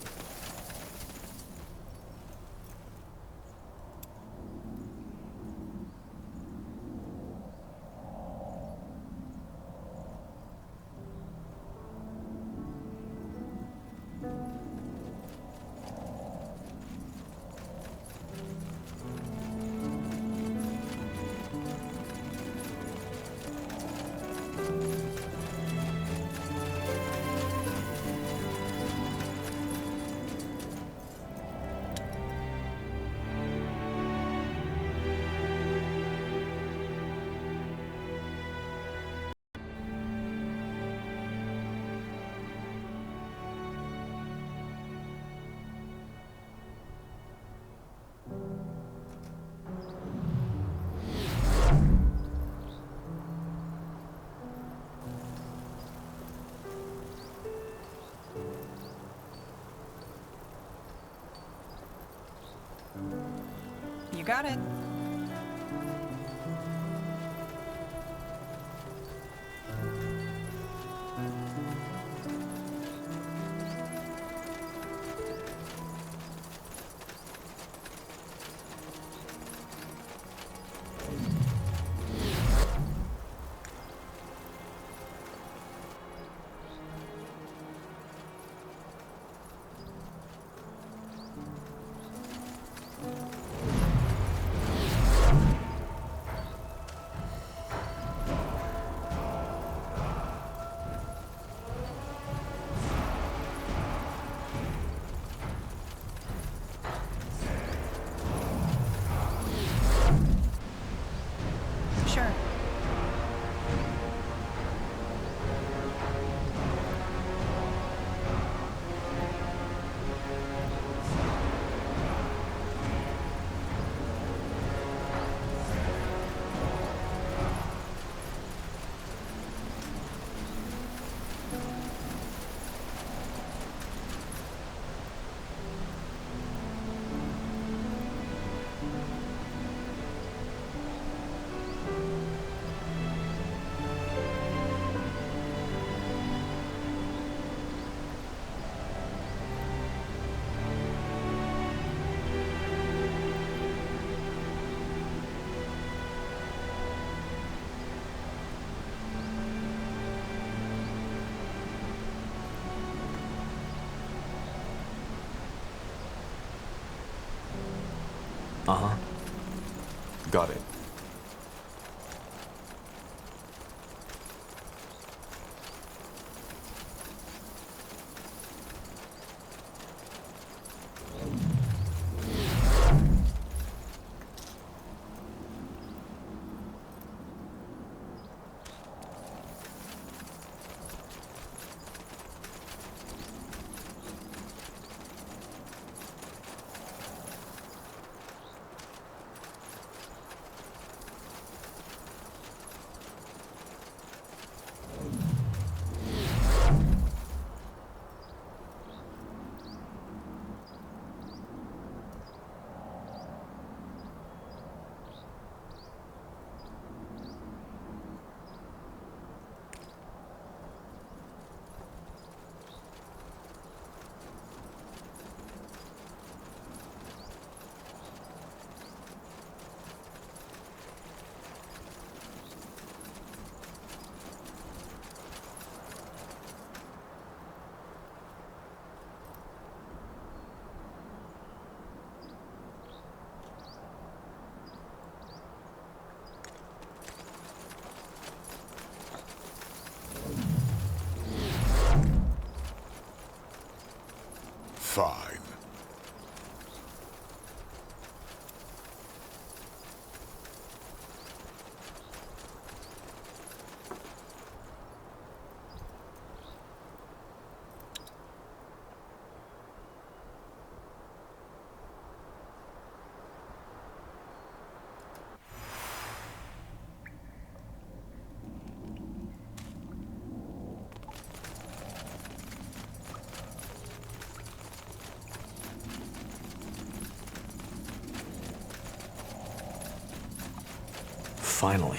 You got it. Sure. Uh-huh. Got it. Finally.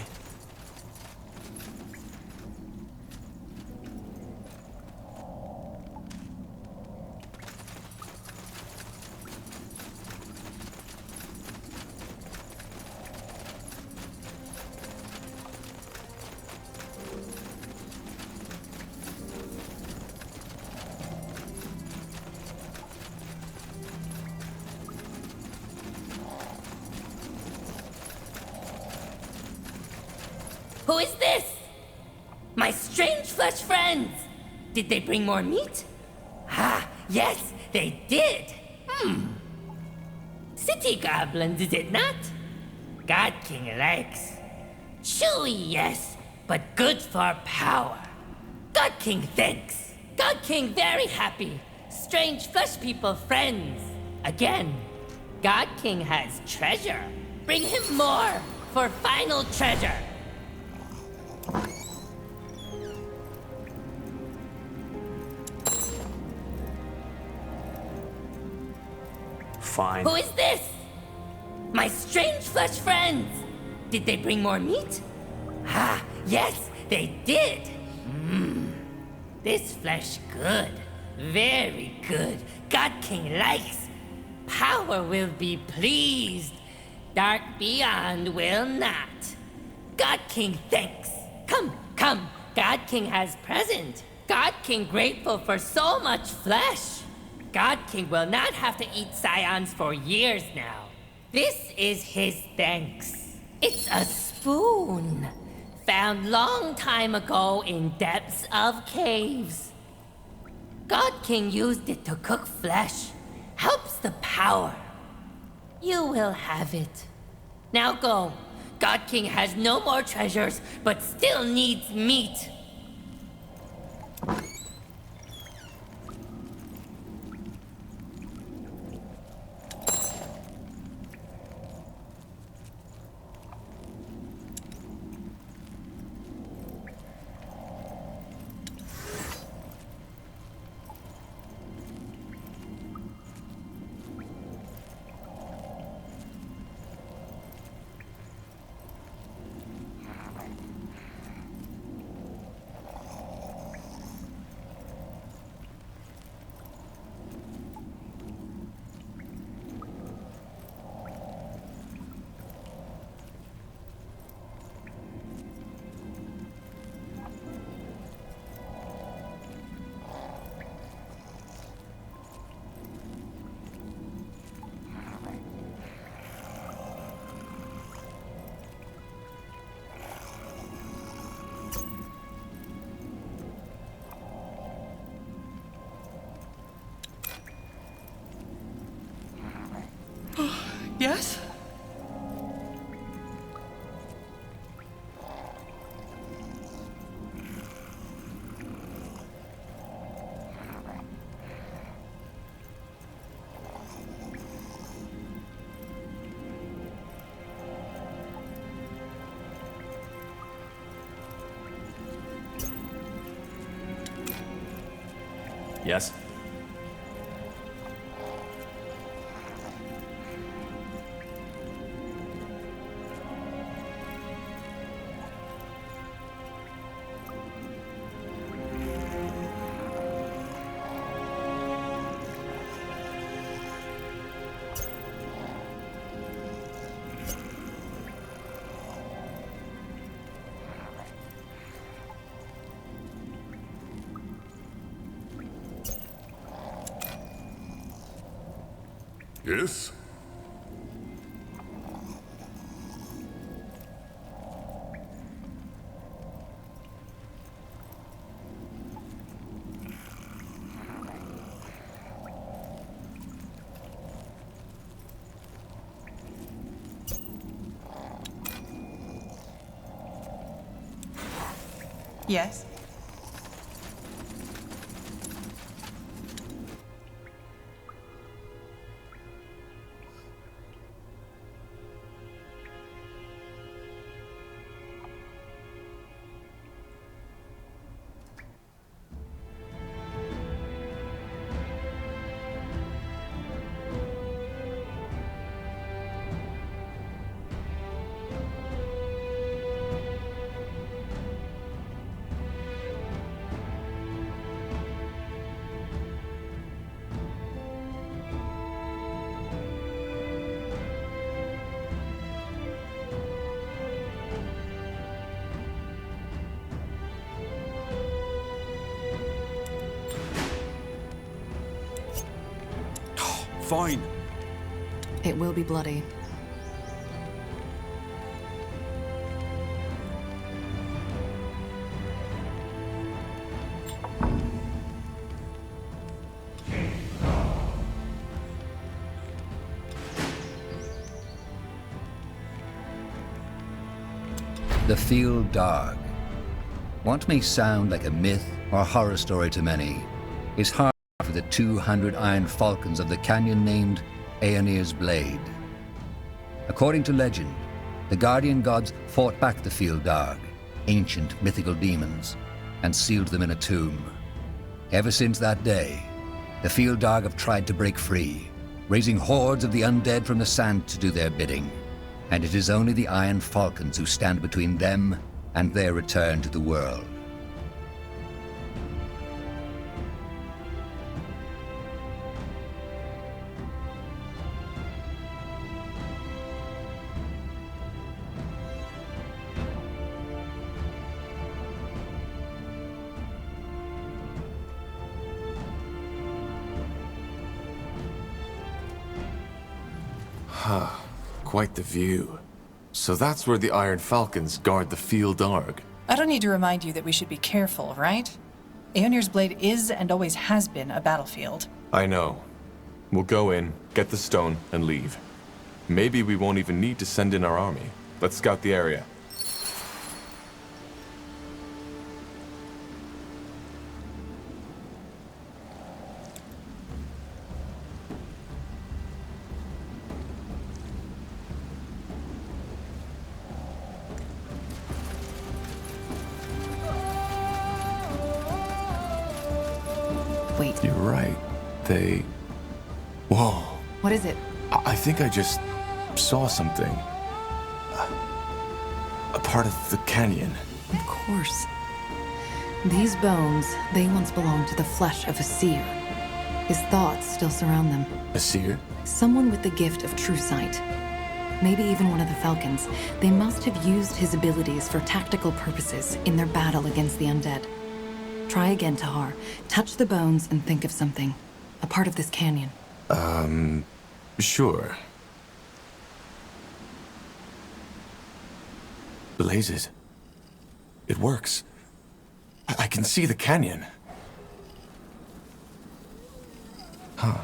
Who is this? My strange flesh friends! Did they bring more meat? Ah, yes, they did! City goblins, is it not? God King likes. Chewy, yes, but good for power. God King thanks. God King very happy. Strange flesh people friends. Again, God King has treasure. Bring him more for final treasure. Fine. Who is this? My strange flesh friends. Did they bring more meat? Ah, yes, they did. This flesh good. Very good. God King likes. Power will be pleased. Dark beyond will not. God King thanks. Come, come. God King has present. God King grateful for so much flesh. God King will not have to eat scions for years now. This is his thanks. It's a spoon. Found long time ago in depths of caves. God King used it to cook flesh. Helps the power. You will have it. Now go. God King has no more treasures, but still needs meat. Yes? Yes? Yes? Yes? fine. It will be bloody. The Field Dark. What may sound like a myth or horror story to many is hard for the 200 Iron Falcons of the canyon named Aeonir's Blade. According to legend, the guardian gods fought back the Field Dark, ancient mythical demons, and sealed them in a tomb. Ever since that day, the Field Dark have tried to break free, raising hordes of the undead from the sand to do their bidding. And it is only the Iron Falcons who stand between them and their return to the world. Huh. Quite the view. So that's where the Iron Falcons guard the Field Dark. I don't need to remind you that we should be careful, right? Aeonir's Blade is and always has been a battlefield. I know. We'll go in, get the stone, and leave. Maybe we won't even need to send in our army. Let's scout the area. Wait. You're right. They... Whoa. What is it? I think I just saw something. A part of the canyon. Of course. These bones, they once belonged to the flesh of a seer. His thoughts still surround them. A seer? Someone with the gift of true sight. Maybe even one of the Falcons. They must have used his abilities for tactical purposes in their battle against the undead. Try again, Tahar. Touch the bones and think of something. A part of this canyon. Sure. Blazes. It works. I can see the canyon. Huh.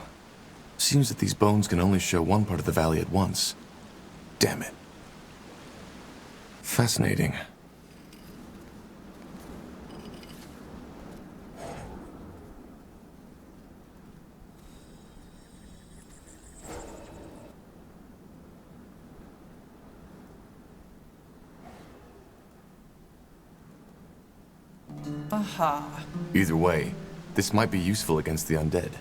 Seems that these bones can only show one part of the valley at once. Damn it. Fascinating. Aha. Either way, this might be useful against the undead.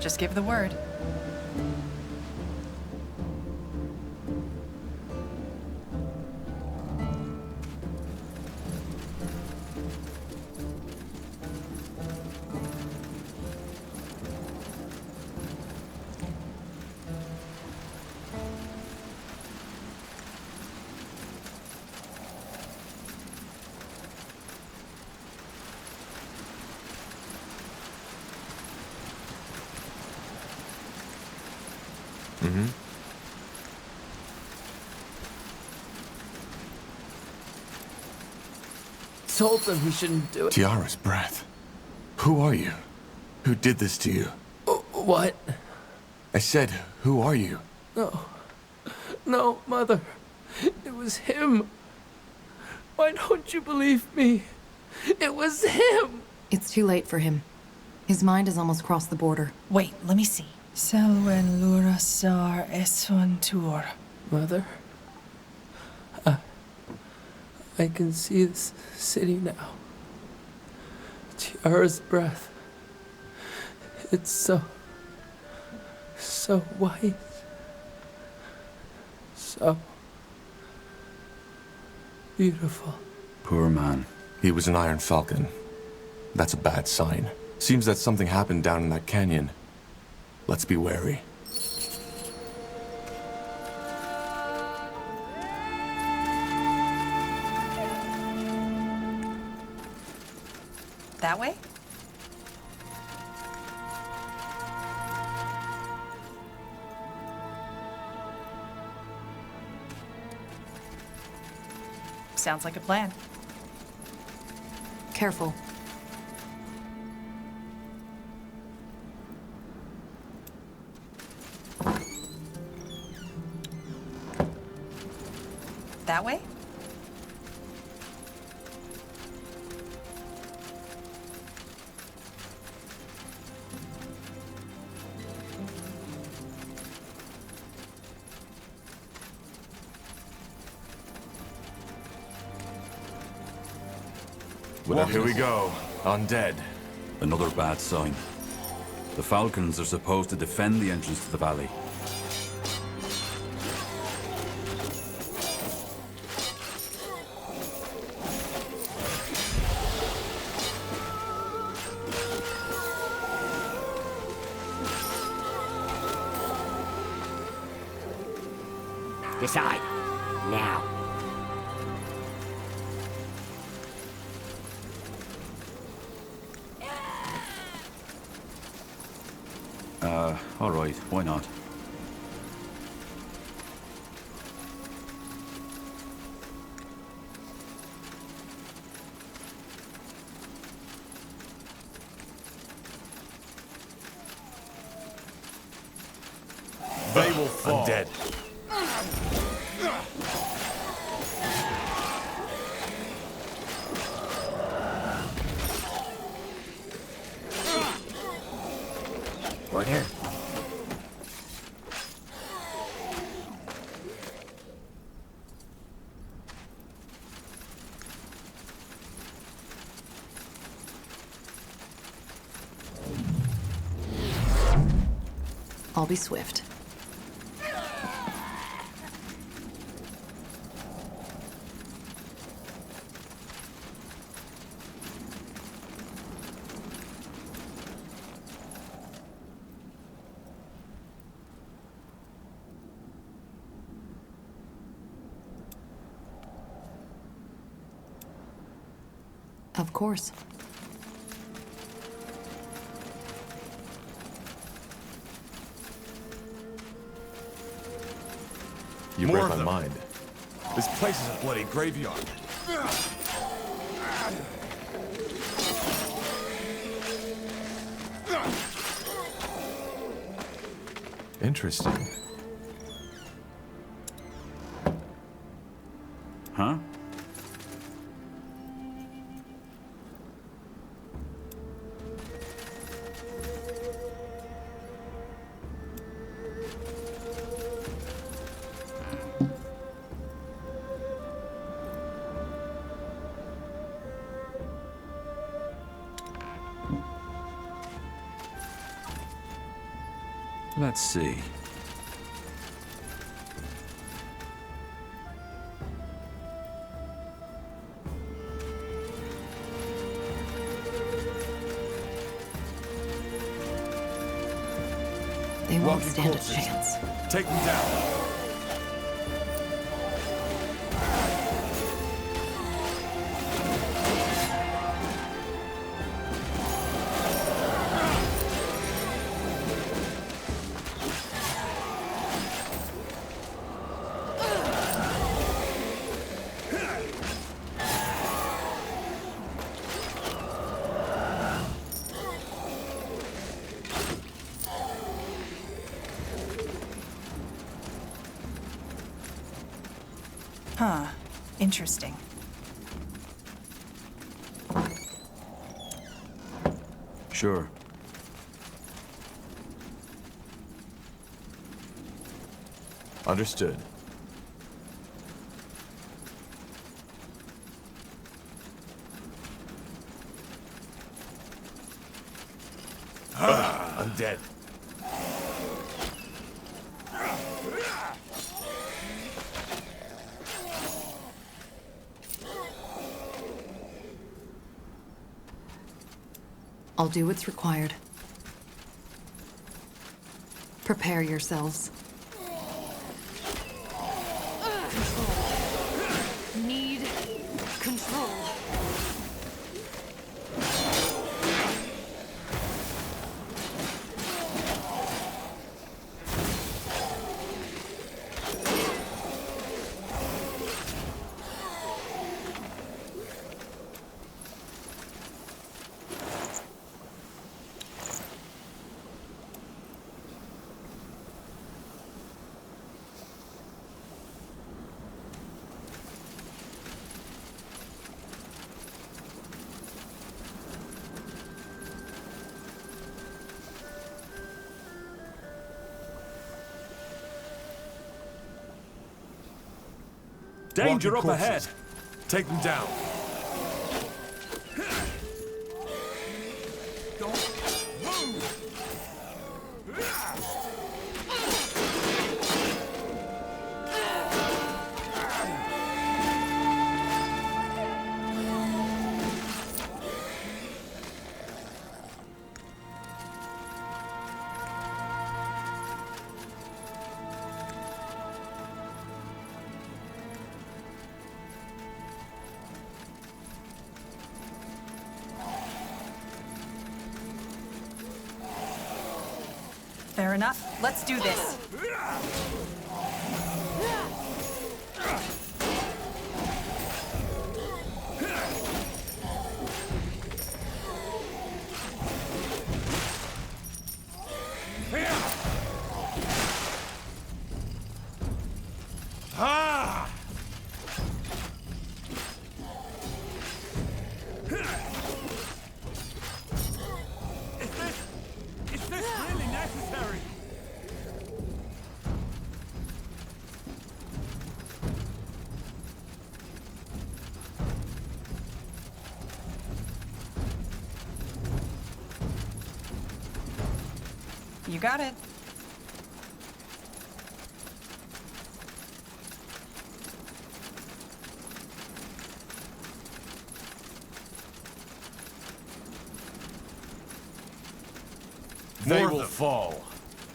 Just give the word. Mm-hmm. Told them he shouldn't do it. Tiara's breath. Who are you? Who did this to you? What? I said, who are you? No. No, Mother. It was him. Why don't you believe me? It was him! It's too late for him. His mind has almost crossed the border. Wait, let me see. Selwen Lurasar Eswantur. Mother? I can see this city now. Tiara's breath. It's so white. So beautiful. Poor man. He was an Iron Falcon. That's a bad sign. Seems that something happened down in that canyon. Let's be wary. That way? Sounds like a plan. Careful. That way? Well, here we go. Undead. Another bad sign. The Falcons are supposed to defend the entrance to the valley. Decide. Now. All right, why not? They will fall. Undead. Order. I'll be swift. Of course. You read my mind. This place is a bloody graveyard. Interesting. Huh? Let's see. They won't stand a chance. Take them down. Huh. Interesting. Sure. Understood. I'm dead. I'll do what's required. Prepare yourselves. Control. Need control. Danger up Walking ahead. corpses. Take them down. Fair enough. Let's do this. Ah! Is this really necessary? You got it. They will fall.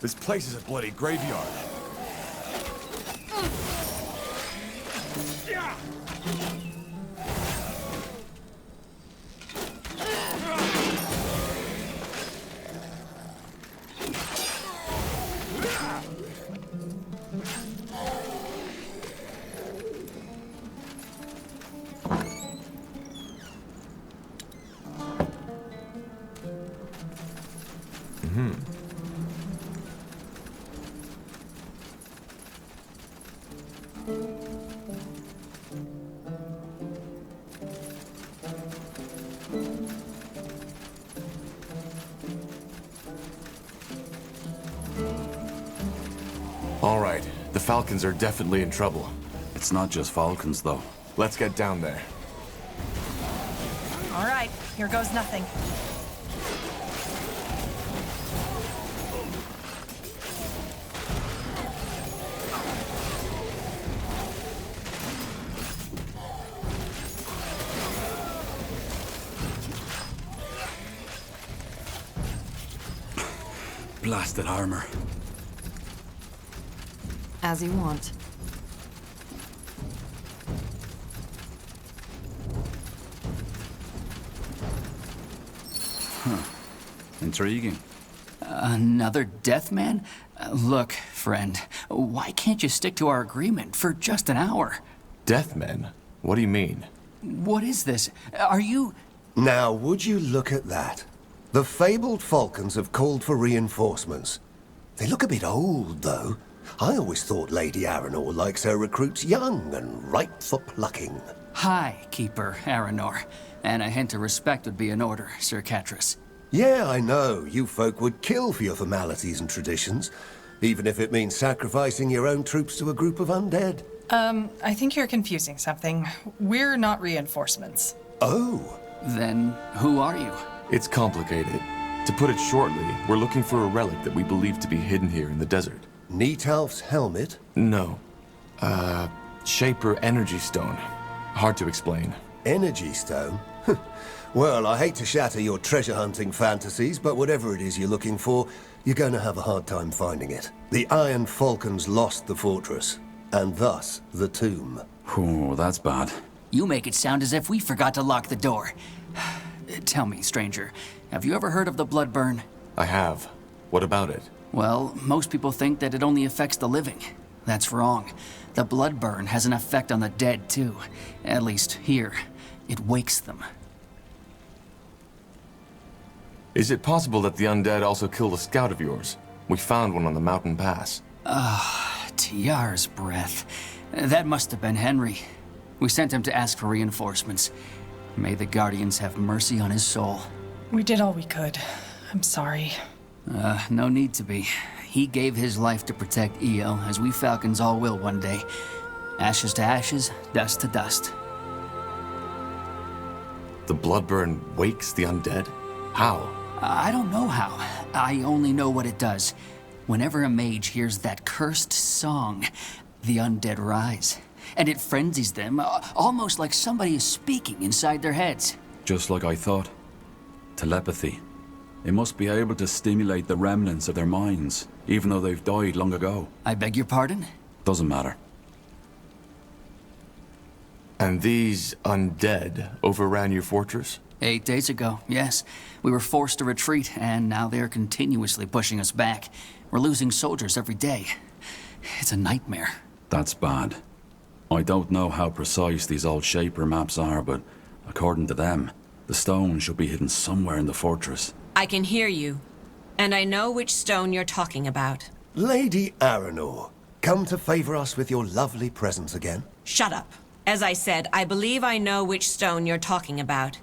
This place is a bloody graveyard. All right, the Falcons are definitely in trouble. It's not just Falcons, though. Let's get down there. All right, here goes nothing. Blasted armor. As you want. Huh. Intriguing. Another death man? Look, friend, why can't you stick to our agreement for just an hour? Deathmen? What do you mean? What is this? Are you... Now, would you look at that? The fabled Falcons have called for reinforcements. They look a bit old, though. I always thought Lady Aranor likes her recruits young and ripe for plucking. High Keeper Aranor. And a hint of respect would be in order, Sir Catras. Yeah, I know. You folk would kill for your formalities and traditions, even if it means sacrificing your own troops to a group of undead. I think you're confusing something. We're not reinforcements. Oh. Then who are you? It's complicated. To put it shortly, we're looking for a relic that we believe to be hidden here in the desert. Neatalf's helmet? No. Shaper Energy Stone. Hard to explain. Energy Stone? Well, I hate to shatter your treasure hunting fantasies, but whatever it is you're looking for, you're going to have a hard time finding it. The Iron Falcons lost the fortress, and thus the tomb. Oh, that's bad. You make it sound as if we forgot to lock the door. Tell me, stranger, have you ever heard of the Bloodburn? I have. What about it? Well, most people think that it only affects the living. That's wrong. The Bloodburn has an effect on the dead, too. At least here. It wakes them. Is it possible that the undead also killed a scout of yours? We found one on the mountain pass. Tiar's breath. That must have been Henry. We sent him to ask for reinforcements. May the Guardians have mercy on his soul. We did all we could. I'm sorry. No need to be. He gave his life to protect Io, as we Falcons all will one day. Ashes to ashes, dust to dust. The Bloodburn wakes the undead? How? I don't know how. I only know what it does. Whenever a mage hears that cursed song, the undead rise. And it frenzies them, almost like somebody is speaking inside their heads. Just like I thought. Telepathy. It must be able to stimulate the remnants of their minds, even though they've died long ago. I beg your pardon? Doesn't matter. And these undead overran your fortress? 8 days ago, yes. We were forced to retreat, and now they're continuously pushing us back. We're losing soldiers every day. It's a nightmare. That's bad. I don't know how precise these old Shaper maps are, but according to them, the stone should be hidden somewhere in the fortress. I can hear you, and I know which stone you're talking about. Lady Aranor, come to favor us with your lovely presence again? Shut up. As I said, I believe I know which stone you're talking about.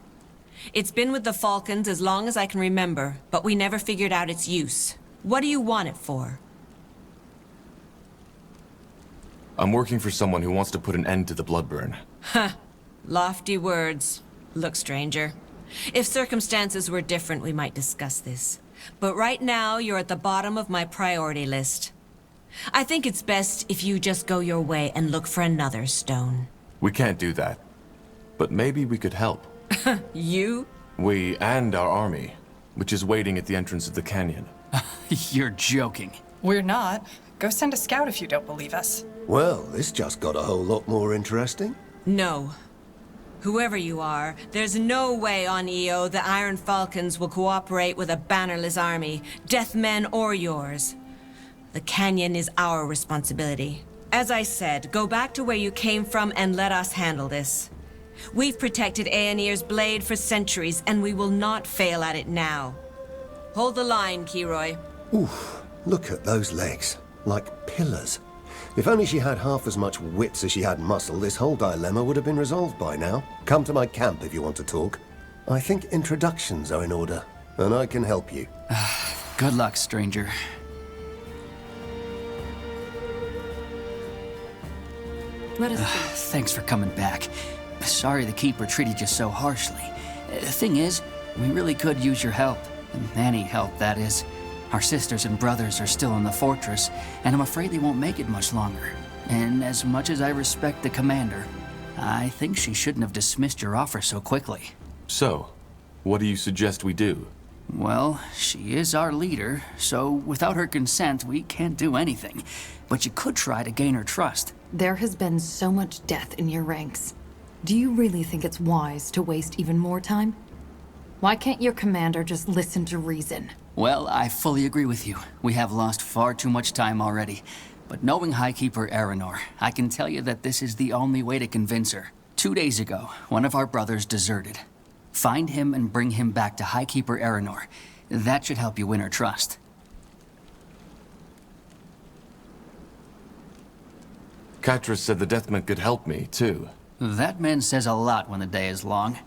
It's been with the Falcons as long as I can remember, but we never figured out its use. What do you want it for? I'm working for someone who wants to put an end to the Bloodburn. Huh. Lofty words. Look, stranger. If circumstances were different, we might discuss this. But right now, you're at the bottom of my priority list. I think it's best if you just go your way and look for another stone. We can't do that. But maybe we could help. You? We and our army, which is waiting at the entrance of the canyon. You're joking. We're not. Go send a scout if you don't believe us. Well, this just got a whole lot more interesting. No. Whoever you are, there's no way on Io the Iron Falcons will cooperate with a bannerless army, deathmen or yours. The canyon is our responsibility. As I said, go back to where you came from and let us handle this. We've protected Aenir's blade for centuries, and we will not fail at it now. Hold the line, Kiroy. Oof, look at those legs. Like pillars. If only she had half as much wits as she had muscle, this whole dilemma would have been resolved by now. Come to my camp if you want to talk. I think introductions are in order, and I can help you. Good luck, stranger. Let us Thanks for coming back. Sorry the Keeper treated you so harshly. The thing is, we really could use your help. Any help, that is. Our sisters and brothers are still in the fortress, and I'm afraid they won't make it much longer. And as much as I respect the commander, I think she shouldn't have dismissed your offer so quickly. So, what do you suggest we do? Well, she is our leader, so without her consent, we can't do anything. But you could try to gain her trust. There has been so much death in your ranks. Do you really think it's wise to waste even more time? Why can't your commander just listen to reason? Well, I fully agree with you. We have lost far too much time already. But knowing High Keeper Aranor, I can tell you that this is the only way to convince her. 2 days ago, one of our brothers deserted. Find him and bring him back to High Keeper Aranor. That should help you win her trust. Katris said the Deathmen could help me, too. That man says a lot when the day is long.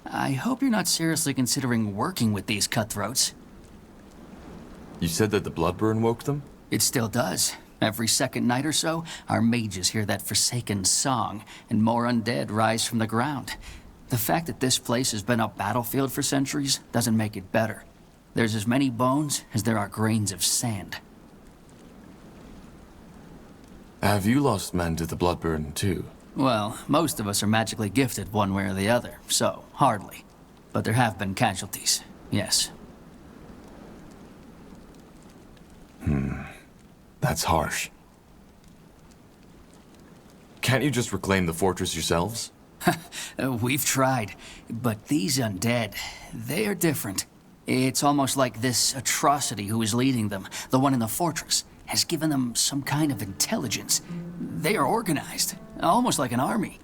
I hope you're not seriously considering working with these cutthroats. You said that the Bloodburn woke them? It still does. Every second night or so, our mages hear that forsaken song, and more undead rise from the ground. The fact that this place has been a battlefield for centuries doesn't make it better. There's as many bones as there are grains of sand. Have you lost men to the Bloodburn, too? Well, most of us are magically gifted one way or the other, so hardly. But there have been casualties, yes. That's harsh. Can't you just reclaim the fortress yourselves? We've tried, but these undead, they are different. It's almost like this atrocity who is leading them, the one in the fortress, has given them some kind of intelligence. They are organized, almost like an army.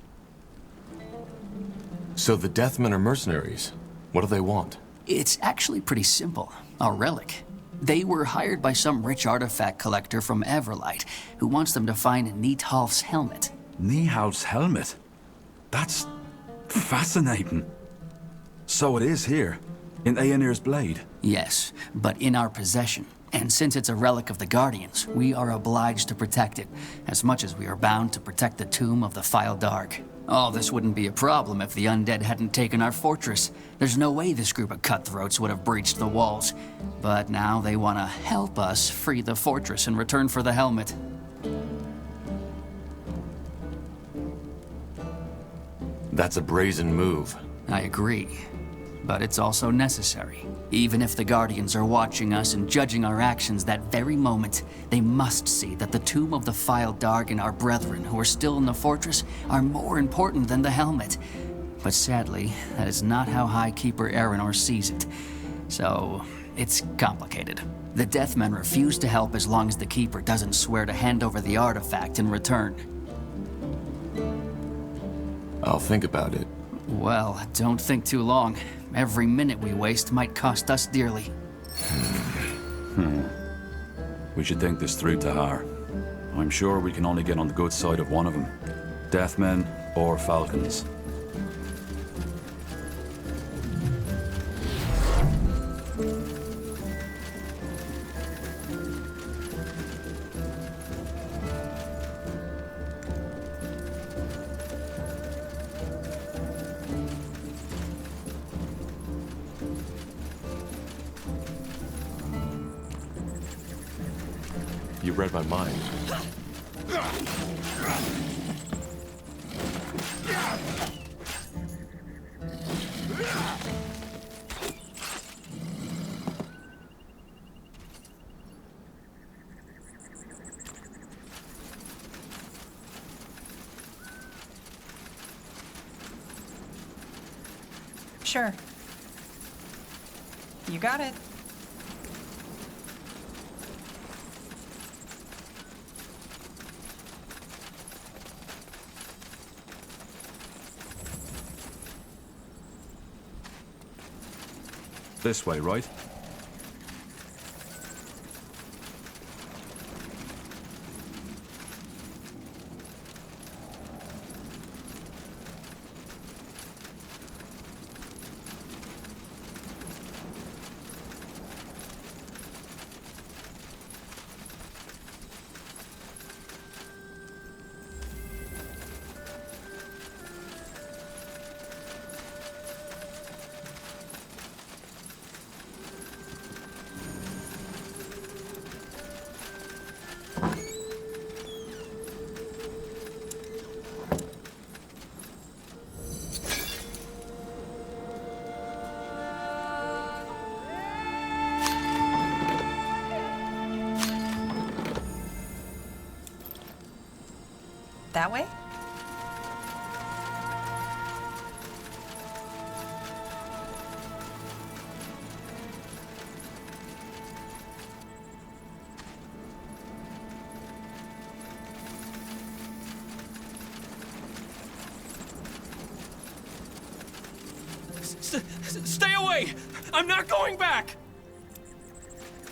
So the Deathmen are mercenaries. What do they want? It's actually pretty simple. A relic. They were hired by some rich artifact collector from Everlight, who wants them to find Neathalf's helmet. Neathalf's helmet? That's fascinating. So it is here, in Aenir's blade? Yes, but in our possession. And since it's a relic of the Guardians, we are obliged to protect it, as much as we are bound to protect the tomb of the File Dark. All this wouldn't be a problem if the undead hadn't taken our fortress. There's no way this group of cutthroats would have breached the walls. But now they want to help us free the fortress in return for the helmet. That's a brazen move. I agree. But it's also necessary. Even if the Guardians are watching us and judging our actions that very moment, they must see that the tomb of the File Dark and our brethren who are still in the fortress are more important than the helmet. But sadly, that is not how High Keeper Aranor sees it. So, it's complicated. The Deathmen refuse to help as long as the Keeper doesn't swear to hand over the artifact in return. I'll think about it. Well, don't think too long. Every minute we waste might cost us dearly. We should think this through, Tahar. I'm sure we can only get on the good side of one of them. Deathmen or Falcons. You read my mind. Sure. You got it. This way, right? That way? Stay away! I'm not going back!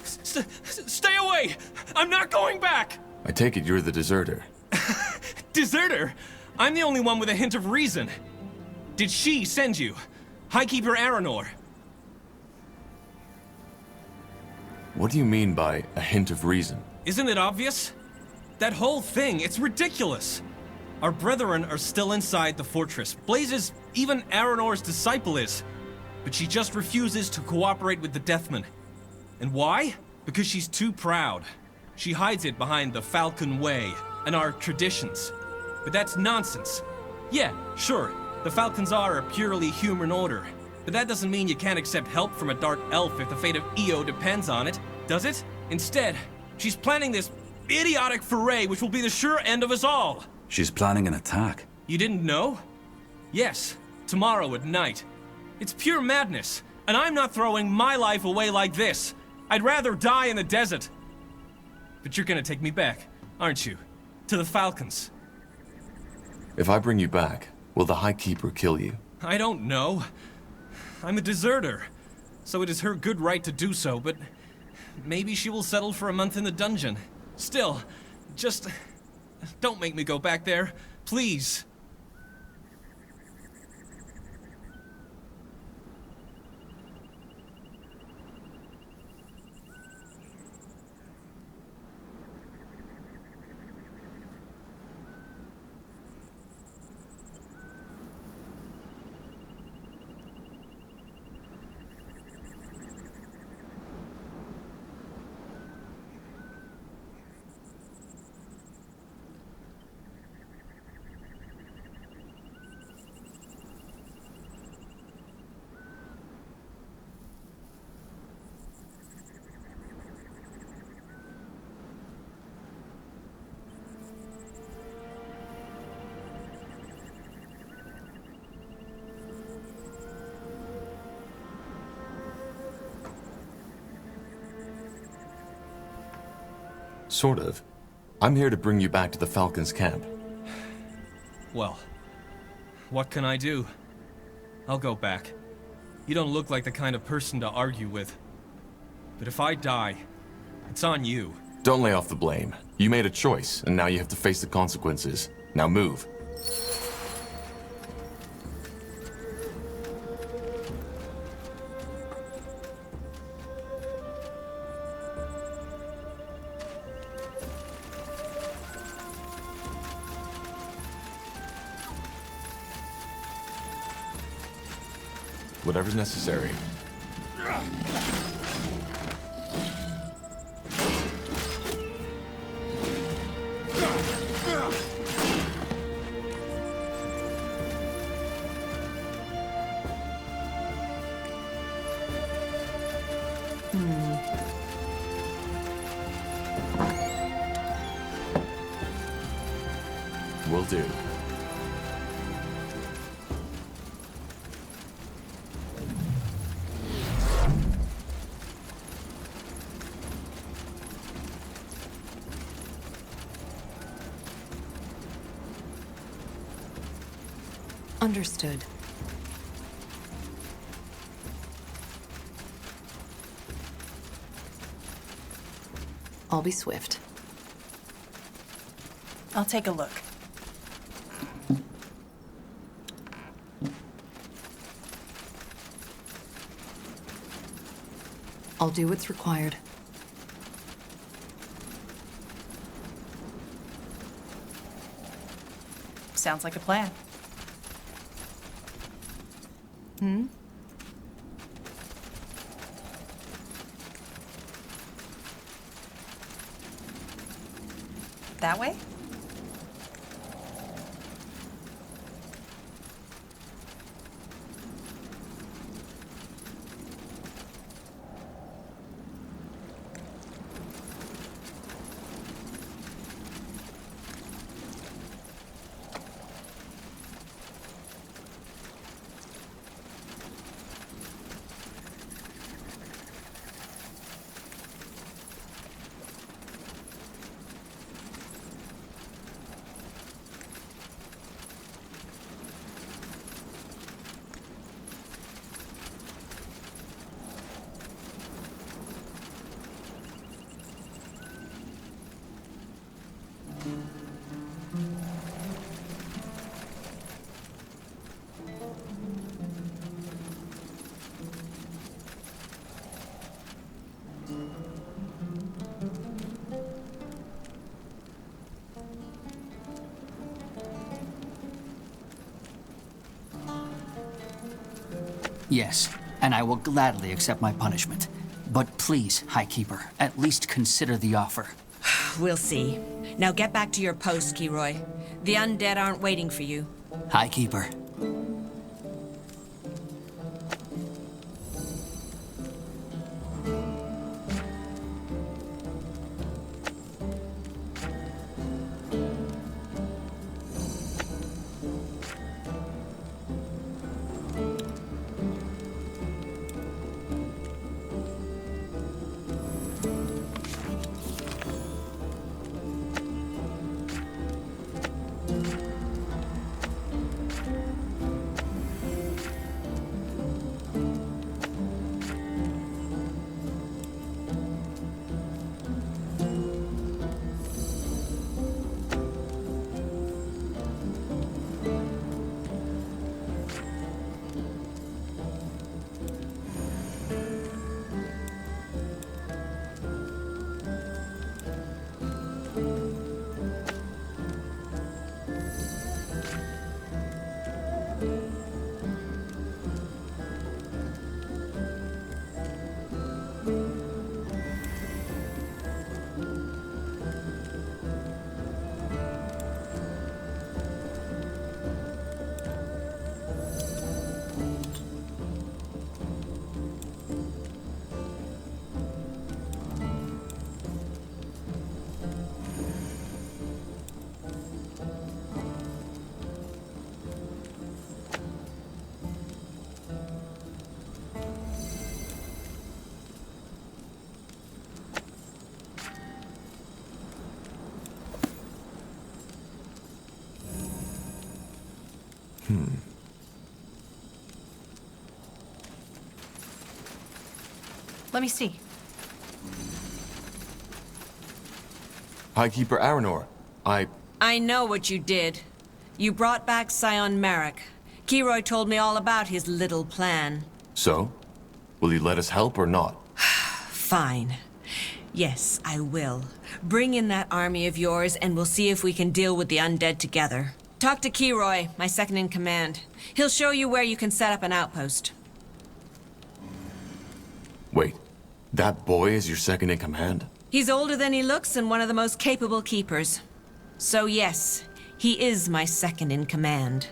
Stay away! I'm not going back! I take it you're the deserter. Deserter? I'm the only one with a hint of reason. Did she send you? Highkeeper Aranor? What do you mean by a hint of reason? Isn't it obvious? That whole thing, it's ridiculous. Our brethren are still inside the fortress. Blaze is even Aranor's disciple is. But she just refuses to cooperate with the Deathmen. And why? Because she's too proud. She hides it behind the Falcon Way and our traditions. But that's nonsense. Yeah, sure, the Falcons are a purely human order. But that doesn't mean you can't accept help from a dark elf if the fate of Io depends on it, does it? Instead, she's planning this idiotic foray which will be the sure end of us all. She's planning an attack. You didn't know? Yes, tomorrow at night. It's pure madness, and I'm not throwing my life away like this. I'd rather die in the desert. But you're gonna take me back, aren't you? To the Falcons. If I bring you back, will the High Keeper kill you? I don't know. I'm a deserter, so it is her good right to do so, but maybe she will settle for a month in the dungeon. Still, just don't make me go back there, please. Sort of. I'm here to bring you back to the Falcons' camp. Well, what can I do? I'll go back. You don't look like the kind of person to argue with. But if I die, it's on you. Don't lay off the blame. You made a choice, and now you have to face the consequences. Now move. Whatever's necessary. Will do. Understood. I'll be swift. I'll take a look. I'll do what's required. Sounds like a plan. That way? Yes, and I will gladly accept my punishment. But please, High Keeper, at least consider the offer. We'll see. Now get back to your post, Kiroy. The undead aren't waiting for you. High Keeper. Let me see. Highkeeper Aranor, I know what you did. You brought back Scion Marek. Kiroy told me all about his little plan. So? Will you let us help or not? Fine. Yes, I will. Bring in that army of yours and we'll see if we can deal with the undead together. Talk to Kiroy, my second in command. He'll show you where you can set up an outpost. Wait, that boy is your second in command? He's older than he looks and one of the most capable keepers. So yes, he is my second in command.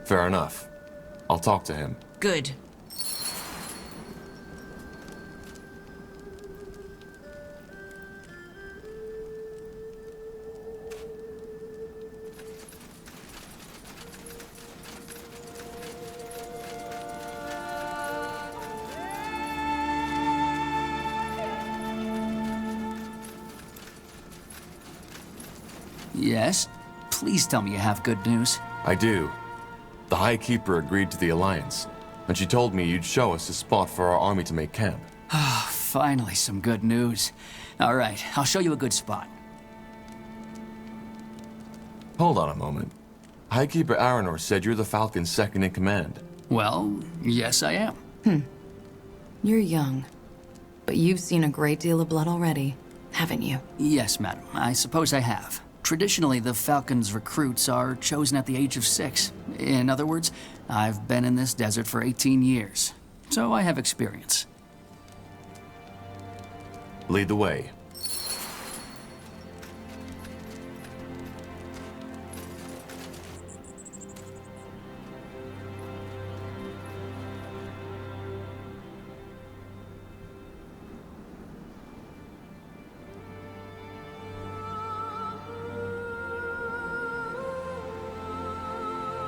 Fair enough. I'll talk to him. Good. Yes? Please tell me you have good news. I do. The High Keeper agreed to the alliance, and she told me you'd show us a spot for our army to make camp. Ah, finally some good news. All right, I'll show you a good spot. Hold on a moment. Highkeeper Aranor said you're the Falcon's second in command. Well, yes I am. You're young, but you've seen a great deal of blood already, haven't you? Yes, madam. I suppose I have. Traditionally, the Falcon's recruits are chosen at the age of 6. In other words, I've been in this desert for 18 years, so I have experience. Lead the way.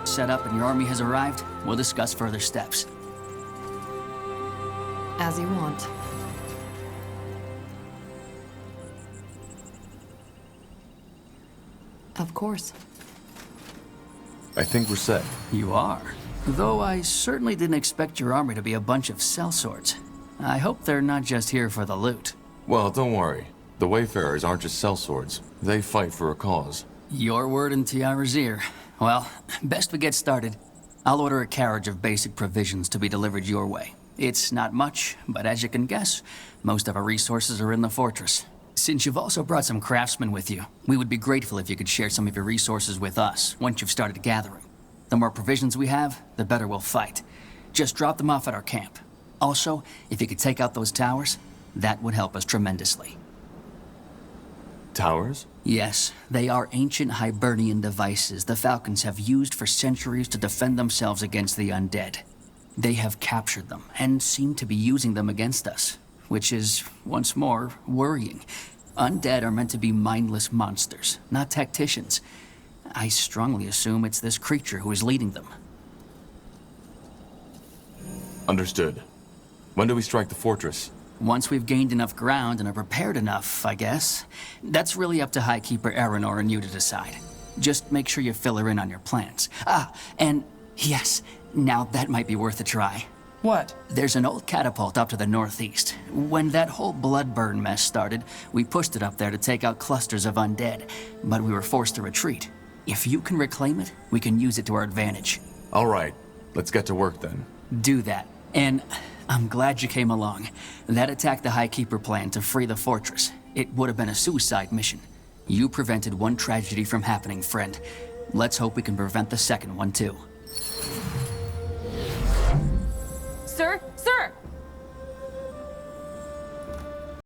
Set up and your army has arrived, we'll discuss further steps. As you want. Of course. I think we're set. You are. Though I certainly didn't expect your army to be a bunch of sellswords. I hope they're not just here for the loot. Well, don't worry. The Wayfarers aren't just sellswords. They fight for a cause. Your word in Tiara's ear. Well, best we get started. I'll order a carriage of basic provisions to be delivered your way. It's not much, but as you can guess, most of our resources are in the fortress. Since you've also brought some craftsmen with you, we would be grateful if you could share some of your resources with us once you've started gathering. The more provisions we have, the better we'll fight. Just drop them off at our camp. Also, if you could take out those towers, that would help us tremendously. Towers? Yes, they are ancient Hibernian devices the Falcons have used for centuries to defend themselves against the undead. They have captured them and seem to be using them against us, which is, once more, worrying. Undead are meant to be mindless monsters, not tacticians. I strongly assume it's this creature who is leading them. Understood. When do we strike the fortress? Once we've gained enough ground and are prepared enough, I guess. That's really up to Highkeeper Aranor and you to decide. Just make sure you fill her in on your plans. Ah, and yes, now that might be worth a try. What? There's an old catapult up to the northeast. When that whole Bloodburn mess started, we pushed it up there to take out clusters of undead, but we were forced to retreat. If you can reclaim it, we can use it to our advantage. All right, let's get to work then. Do that. And I'm glad you came along. That attacked the Highkeeper plan to free the fortress. It would have been a suicide mission. You prevented one tragedy from happening, friend. Let's hope we can prevent the second one, too. Sir? Sir!